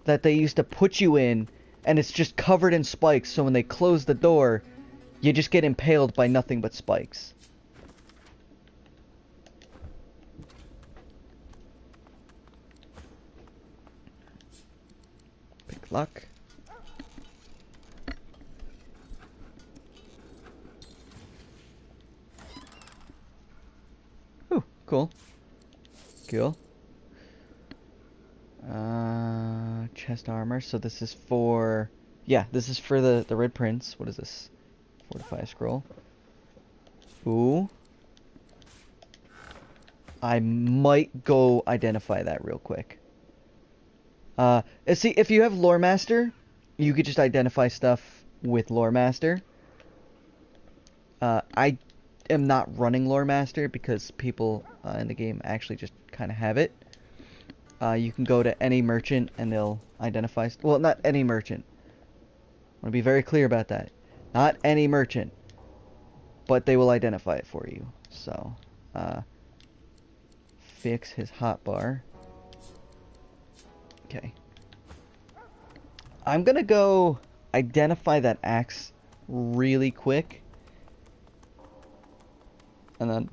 that they used to put you in, and it's just covered in spikes, so when they close the door, you just get impaled by nothing but spikes. Pick luck. Ooh, cool. Cool. Chest armor. So this is for... Yeah, this is for the Red Prince. What is this? Fortify scroll. Ooh. I might go identify that real quick. See, if you have Lore Master, you could just identify stuff with Lore Master. I am not running Lore Master because people in the game actually just kind of have it. You can go to any merchant and they'll identify... Well, not any merchant. I want to be very clear about that. Not any merchant. But they will identify it for you. So, fix his hotbar. Okay. I'm gonna go identify that axe really quick. And then...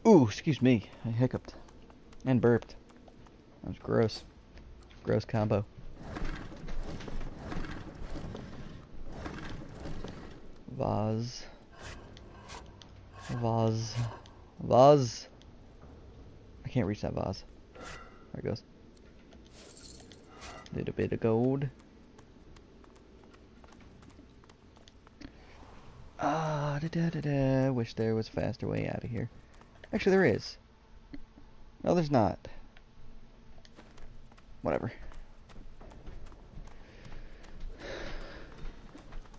Ooh, excuse me. I hiccuped. And burped. That was gross. Gross combo. Vase. Vase. Vase. I can't reach that vase. There it goes. Little bit of gold. Ah, da-da-da-da. Wish there was a faster way out of here. Actually, there is. No, there's not. Whatever.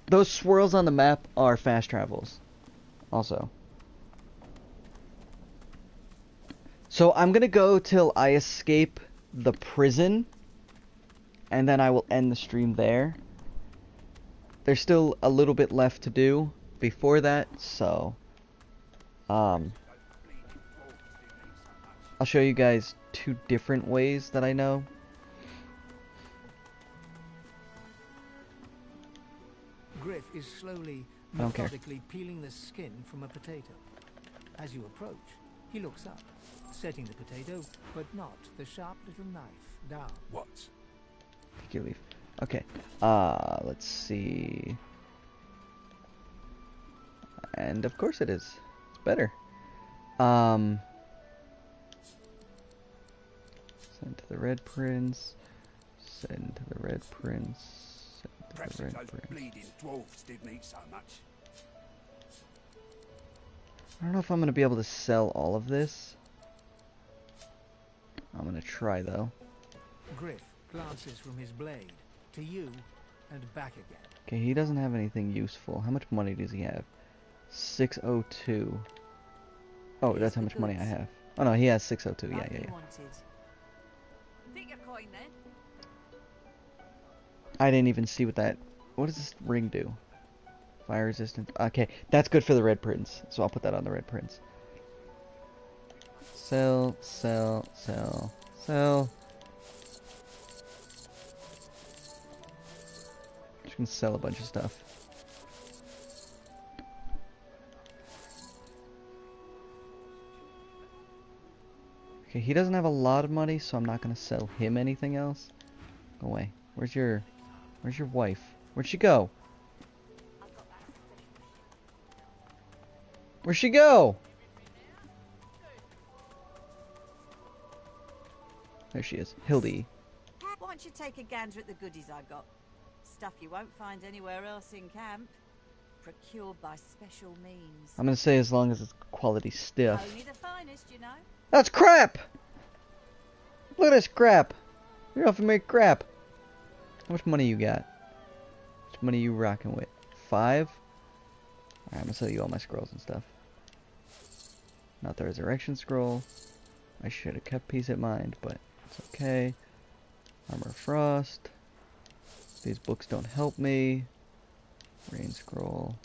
Those swirls on the map are fast travels. Also. So I'm gonna go till I escape the prison. And then I will end the stream there. There's still a little bit left to do before that, so I'll show you guys 2 different ways that I know. Griff is slowly, I don't care. methodically peeling the skin from a potato. As you approach, he looks up, setting the potato, but not the sharp little knife, down. What? Peculiar leaf. Okay. Let's see. And of course it is. It's better. Send to the Red Prince. Send to the Red Prince. Send to Perhaps the Red those Prince. bleeding dwarves didn't eat so much. I don't know if I'm gonna be able to sell all of this. I'm gonna try though. Griff glances from his blade to you and back again. Okay, he doesn't have anything useful. How much money does he have? 602. Oh, that's how much money I have. Oh no, he has 602. Yeah. Take your coin then. I didn't even see what that... What does this ring do? Fire resistant. Okay, that's good for the Red Prince. So I'll put that on the Red Prince. Sell, sell, sell, sell. Just gonna sell a bunch of stuff. Okay, he doesn't have a lot of money, so I'm not gonna sell him anything else. Go away. Where's your wife? Where'd she go? Where'd she go? There she is. Hildy. Why don't you take a gander at the goodies I got? Stuff you won't find anywhere else in camp. Procured by special means. I'm gonna say as long as it's quality stuff. Only the finest, you know. That's crap! Look at this crap! You're off to make crap. How much money you got? How much money you rocking with? 5? Alright, I'm gonna sell you all my scrolls and stuff. Not the resurrection scroll. I should have kept peace at mind, but it's okay. Armor frost. These books don't help me. Rain scroll.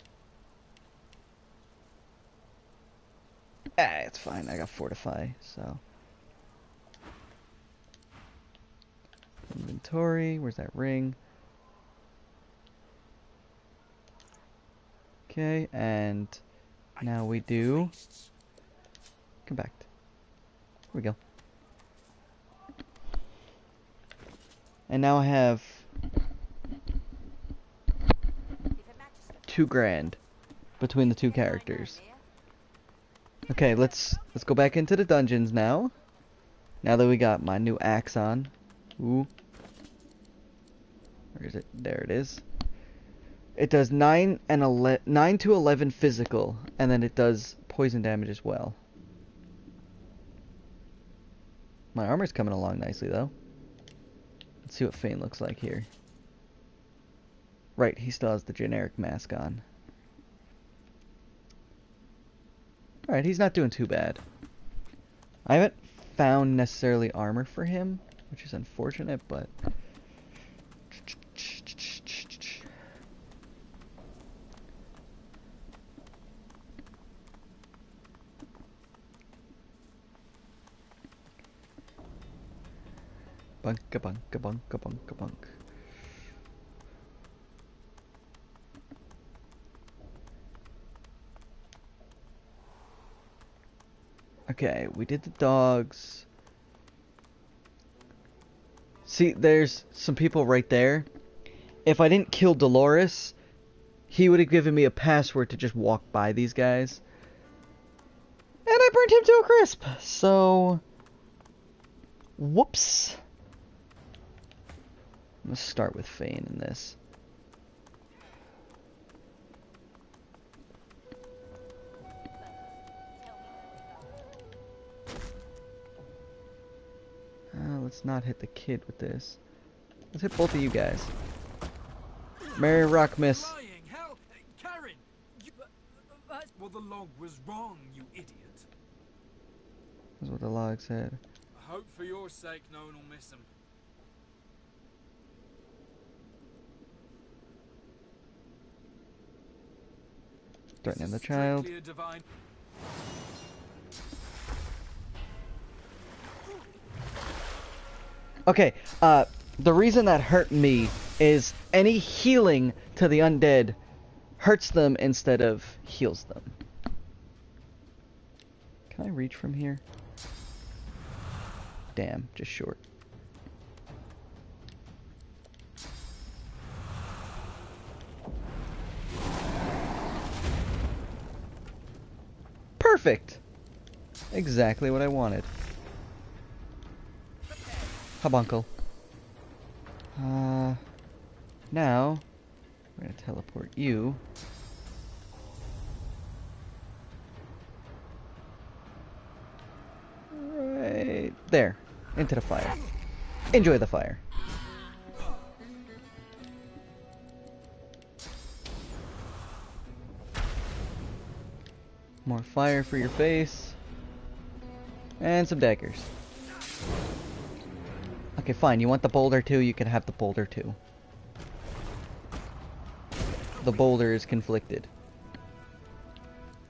Ah, it's fine. I got fortify, so. Inventory. Where's that ring? Okay, and now we do. Come back. Here we go. And now I have $2,000 between the 2 characters. Okay, let's go back into the dungeons now. Now that we got my new axe on. Ooh. Where is it? There it is. It does 9 to 11 physical, and then it does poison damage as well. My armor's coming along nicely though. Let's see what Fane looks like here. Right, he still has the generic mask on. Alright, he's not doing too bad. I haven't found necessarily armor for him, which is unfortunate, but... Bunka bunka bunka bunka bunk. Okay, we did the dogs. See, there's some people right there. If I didn't kill Dolores, he would have given me a password to just walk by these guys. And I burnt him to a crisp. So, whoops. I'm gonna start with Fane in this. Let's not hit the kid with this. Let's hit both of you guys. Mary Rock Miss. Hell, Karen! Well, the log was wrong, you idiot. That's what the log said. I hope for your sake no one will miss him. Threatening the child. Okay, the reason that hurt me is any healing to the undead hurts them instead of heals them. Can I reach from here? Damn, just short. Perfect! Exactly what I wanted. Hubuncle. Now, we're gonna teleport you. Right there. Into the fire. Enjoy the fire. More fire for your face. And some daggers. Okay, fine. You want the boulder too? You can have the boulder too. The boulder is conflicted.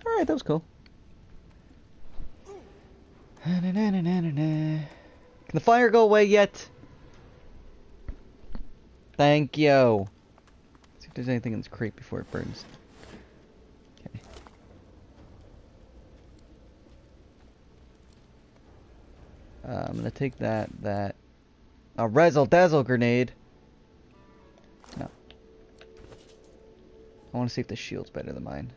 Alright, that was cool. Can the fire go away yet? Thank you. Let's see if there's anything in this crate before it burns. Okay. I'm gonna take that. A Razzle Dazzle grenade. No. I want to see if the shield's better than mine.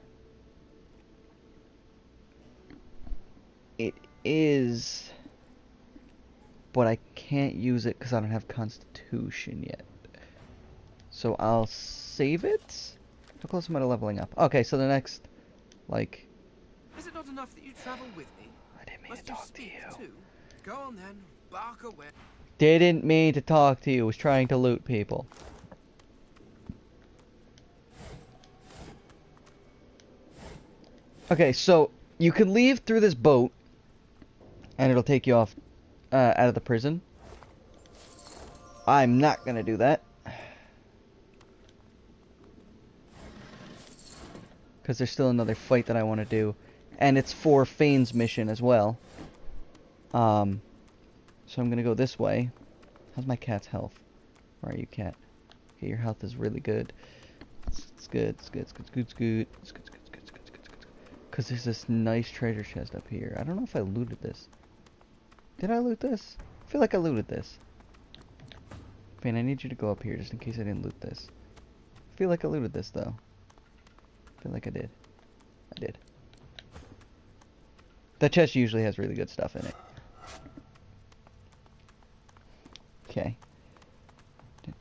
It is, but I can't use it because I don't have Constitution yet. So I'll save it. How close am I to leveling up? Okay, so the next, like. Is it not enough that you travel with me? I didn't mean Must to you talk to speak you. too? Go on then, bark away. Didn't mean to talk to you. Was trying to loot people. Okay, so you can leave through this boat, and it'll take you off out of the prison. I'm not gonna do that. Because there's still another fight that I want to do. And it's for Fane's mission as well. So I'm gonna go this way. How's my cat's health? Where are you, cat? Okay, your health is really good. It's good, it's good, it's good, it's good, it's good. It's good, it's good, it's good, it's good, it's good, it's good. Because there's this nice treasure chest up here. I don't know if I looted this. Did I loot this? I feel like I looted this. Fane, I need you to go up here just in case I didn't loot this. I feel like I looted this though. I feel like I did. I did. That chest usually has really good stuff in it. Okay. As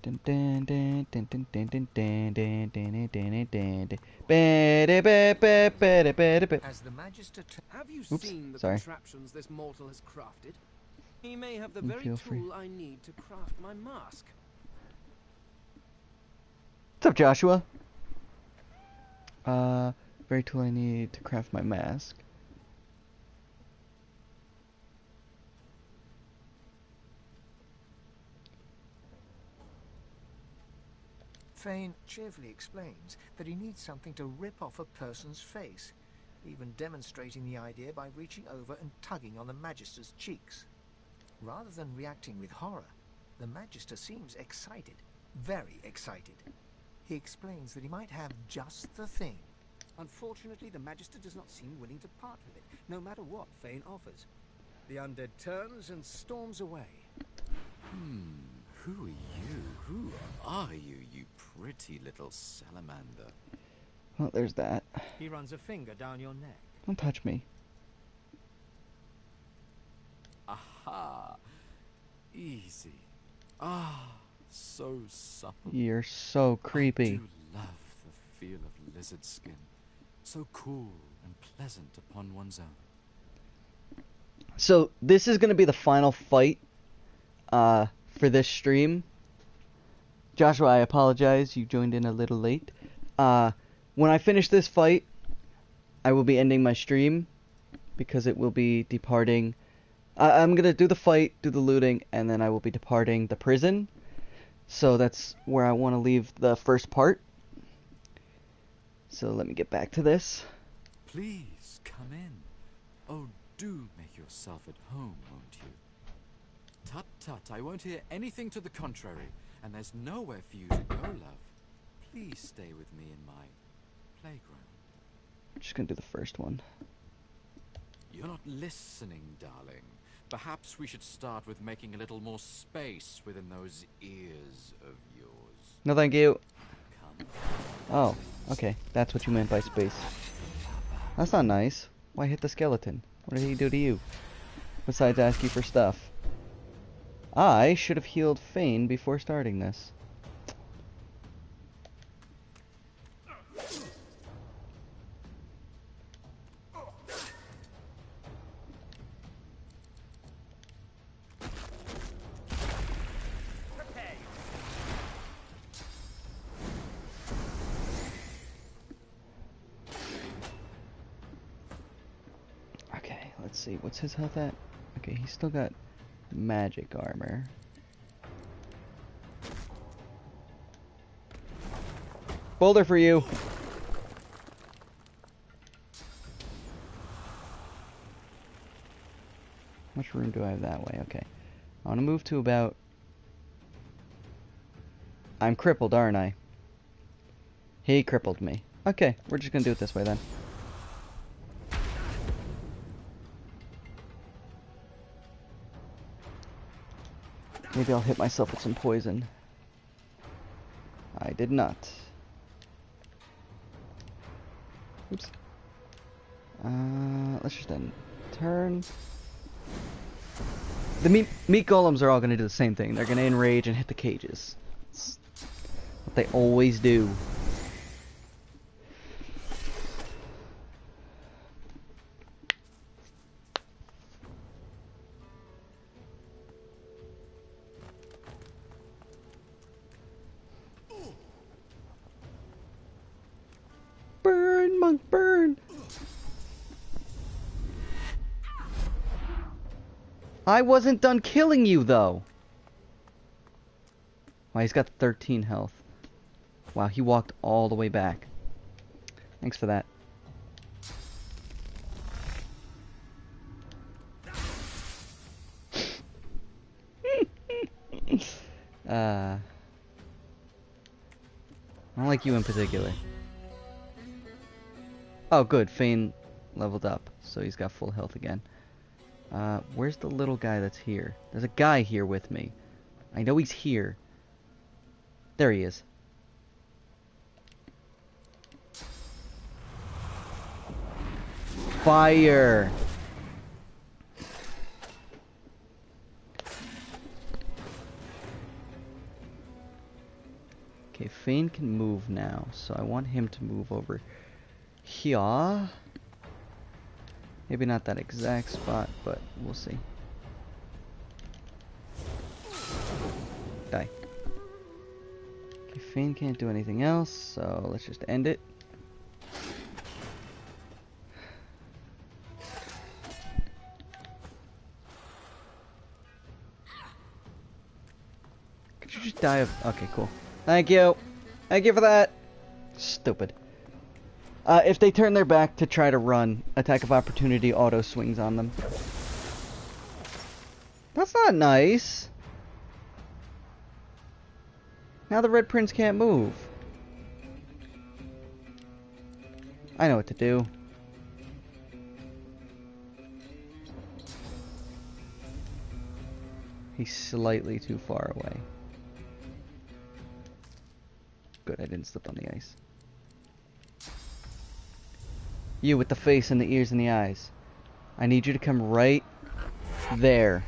the Magister have you Oops, seen the sorry. contraptions this mortal has crafted? He may have the You very feel tool free. I need to craft my mask. What's up, Joshua? Very tool I need to craft my mask. Fane cheerfully explains that he needs something to rip off a person's face, even demonstrating the idea by reaching over and tugging on the Magister's cheeks. Rather than reacting with horror, the Magister seems excited, very excited. He explains that he might have just the thing. Unfortunately, the Magister does not seem willing to part with it, no matter what Fane offers. The undead turns and storms away. Who are you? Who are you, you pretty little salamander? Well, there's that. He runs a finger down your neck. Don't touch me. Aha! Easy. Ah, so supple. You're so creepy. I do love the feel of lizard skin. So cool and pleasant upon one's own. So, this is going to be the final fight for this stream. Joshua, I apologize. You joined in a little late. When I finish this fight, I will be ending my stream because it will be departing. I'm going to do the fight, do the looting, and then I will be departing the prison. So that's where I want to leave the first part. So let me get back to this. Please, come in. Oh, do make yourself at home, won't you? Tut tut, I won't hear anything to the contrary, and there's nowhere for you to go, love. Please stay with me in my playground. I'm just going to do the first one. You're not listening, darling. Perhaps we should start with making a little more space within those ears of yours. No, thank you. Come. Oh, okay. That's what you meant by space. That's not nice. Why hit the skeleton? What did he do to you? Besides ask you for stuff. I should have healed Fane before starting this. Okay, let's see. What's his health at? Okay, he's still got magic armor. Boulder for you. How much room do I have that way? Okay. I want to move to about... I'm crippled, aren't I? He crippled me. Okay, we're just going to do it this way then. Maybe I'll hit myself with some poison. I did not. Oops. Let's just end turn. The meat golems are all going to do the same thing. They're going to enrage and hit the cages. That's what they always do. Burn, monk, burn! I wasn't done killing you, though. Wow, he's got 13 health. Wow, he walked all the way back. Thanks for that. I don't like you in particular. Oh, good. Fane leveled up, so he's got full health again. Where's the little guy that's here? There's a guy here with me. I know he's here. There he is. Fire! Okay, Fane can move now, so I want him to move over here. Maybe not that exact spot, but we'll see. Die. Okay, Fane can't do anything else, so let's just end it. Could you just die of... Okay, cool. Thank you. Thank you for that. Stupid. If they turn their back to try to run, attack of opportunity auto swings on them. That's not nice. Now the Red Prince can't move. I know what to do. He's slightly too far away. Good, I didn't slip on the ice. You with the face and the ears and the eyes. I need you to come right there.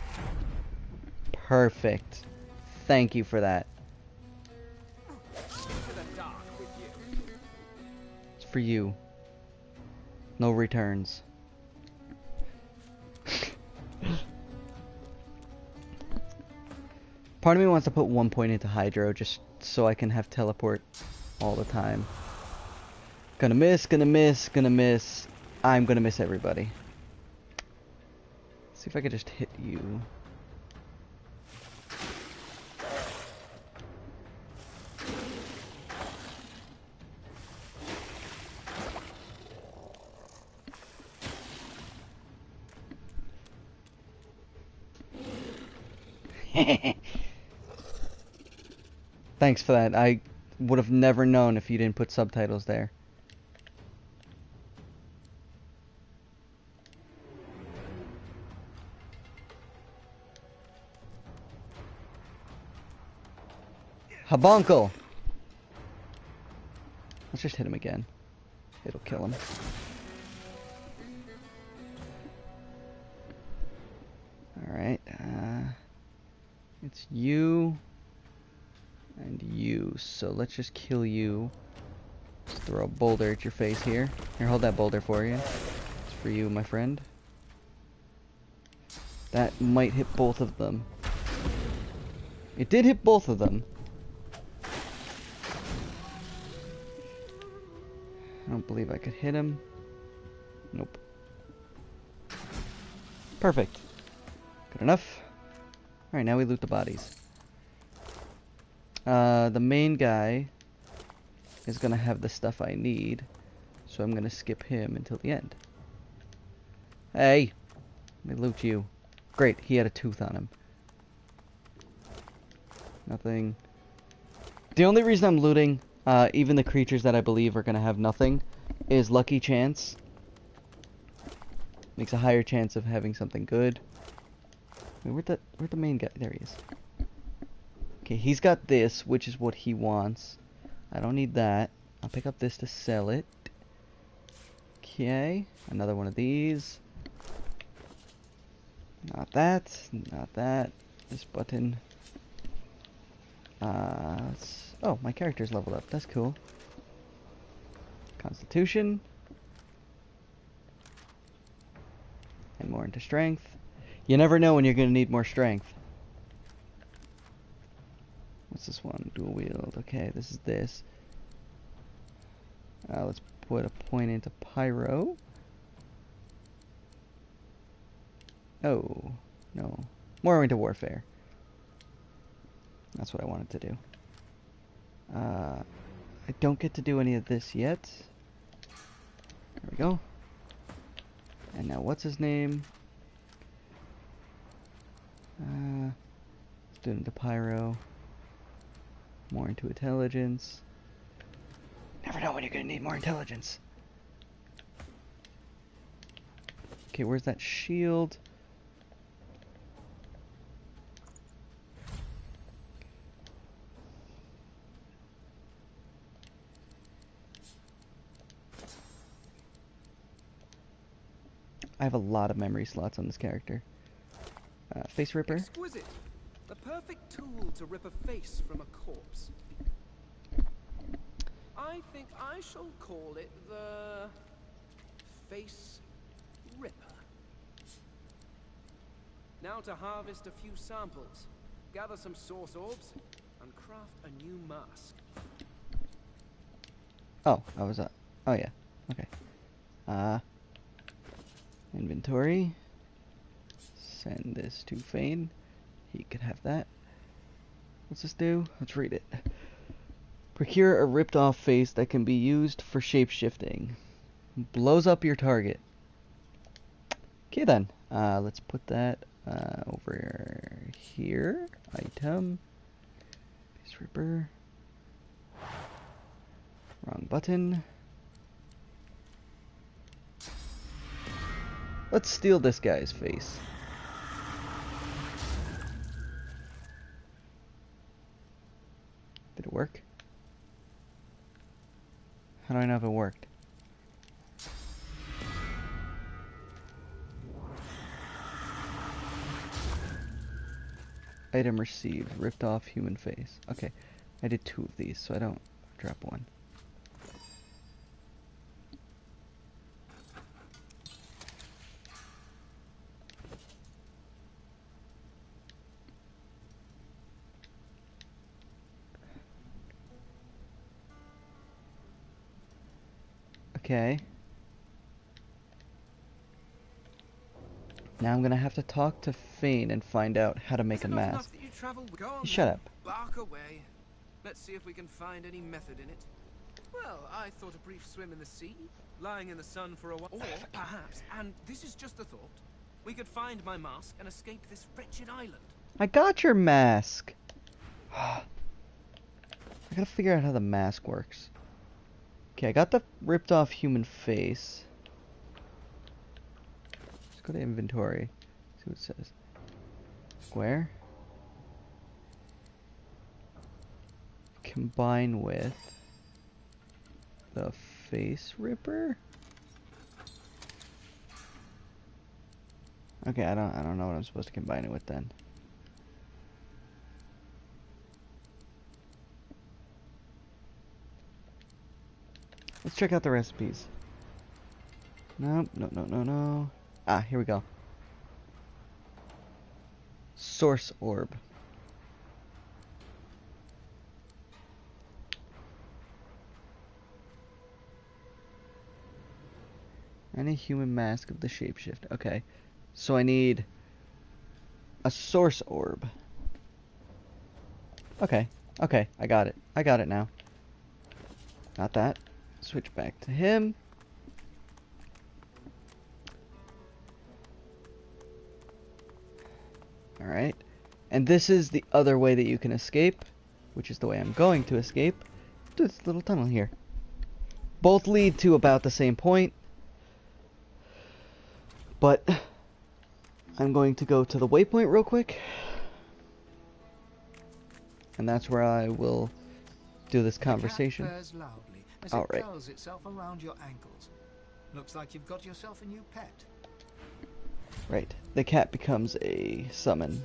Perfect. Thank you for that. It's for you. No returns. Part of me wants to put 1 point into Hydro just so I can have teleport all the time. Gonna miss, gonna miss, gonna miss. I'm gonna miss everybody. See if I could just hit you. Thanks for that. I would have never known if you didn't put subtitles there. Habonkle! Let's just hit him again. It'll kill him. Alright, it's you and you, so let's just kill you. Just throw a boulder at your face here. Here, hold that boulder for you. It's for you, my friend. That might hit both of them. It did hit both of them. I don't believe I could hit him. Nope. Perfect. Good enough. Alright, now we loot the bodies. The main guy is gonna have the stuff I need, so I'm gonna skip him until the end. Hey! Let me loot you. Great, he had a tooth on him. Nothing. The only reason I'm looting, even the creatures that I believe are gonna have nothing, is lucky chance. Makes a higher chance of having something good. Wait, where'd the main guy? There he is. Okay, he's got this, which is what he wants. I don't need that. I'll pick up this to sell it. Okay, another one of these. Not that, not that. This button. Oh, my character's leveled up. That's cool. Constitution. And more into strength. You never know when you're going to need more strength. What's this one? Dual wield. Okay, this is this. Let's put a point into pyro. Oh, no. More into warfare. That's what I wanted to do. I don't get to do any of this yet. There we go. And now what's his name? Let's do it into pyro. More into intelligence. Never know when you're gonna need more intelligence. Okay, where's that shield? I have a lot of memory slots on this character. Face Ripper. Exquisite. The perfect tool to rip a face from a corpse. I think I shall call it the Face Ripper. Now to harvest a few samples, gather some source orbs, and craft a new mask. Oh, I was oh yeah. Okay. Inventory. Send this to Fane. He could have that. What's this do? Let's read it. Procure a ripped off face that can be used for shape-shifting. Blows up your target. Okay then. Let's put that over here. Item. Face Ripper. Wrong button. Let's steal this guy's face. Did it work? How do I know if it worked? Item received. Ripped off human face. Okay. I did 2 of these, so I don't drop 1. Okay. Now I'm gonna have to talk to Fane and find out how to make a mask. Shut up. Bark away. Let's see if we can find any method in it. Well, I thought a brief swim in the sea, lying in the sun for a while, or perhaps, and this is just a thought, we could find my mask and escape this wretched island. I got your mask. I gotta figure out how the mask works. Okay, I got the ripped off human face. Let's go to inventory. See what it says. Square. Combine with the face ripper. Okay, I don't know what I'm supposed to combine it with then. Let's check out the recipes. Nope, no. Ah, here we go. Source orb. And a human mask of the shapeshift. Okay. So I need a source orb. Okay. Okay, I got it. I got it now. Not that. Switch back to him. Alright. And this is the other way that you can escape, which is the way I'm going to escape. Through this little tunnel here. Both lead to about the same point. But I'm going to go to the waypoint real quick. And that's where I will do this conversation. The cat purrs loudly as All it right. curls itself around your ankles. Looks like you've got yourself a new pet. Right. The cat becomes a summon.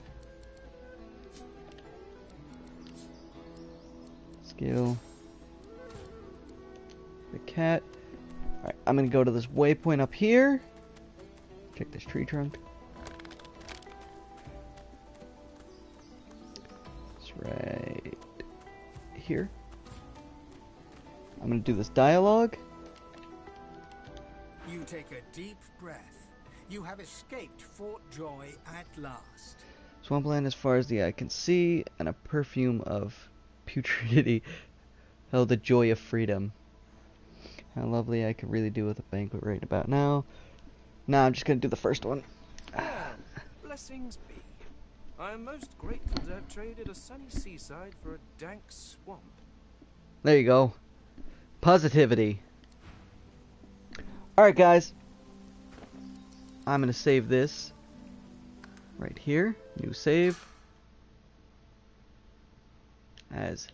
Skill. The cat. Alright, I'm gonna go to this waypoint up here. Check this tree trunk. It's right here. I'm gonna do this dialogue. You take a deep breath. You have escaped Fort Joy at last. Swampland as far as the eye can see, and a perfume of putridity held the joy of freedom. How lovely I could really do with a banquet right about now. Now I'm just gonna do the first one. Blessings be. I am most grateful to have traded a sunny seaside for a dank swamp. There you go. Positivity. Alright guys. I'm gonna save this right here. New save. As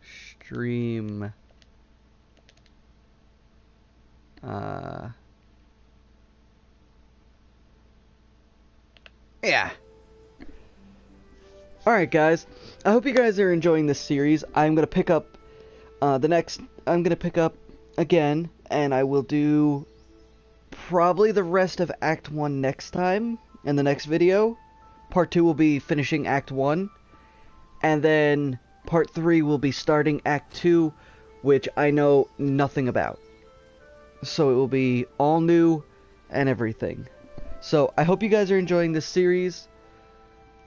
stream. Yeah. Alright guys, I hope you guys are enjoying this series. I'm going to pick up I'm going to pick up again, and I will do probably the rest of Act 1 next time, in the next video. Part 2 will be finishing Act 1, and then Part 3 will be starting Act 2, which I know nothing about. So it will be all new and everything. So I hope you guys are enjoying this series,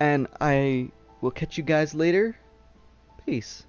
and I will catch you guys later. Peace.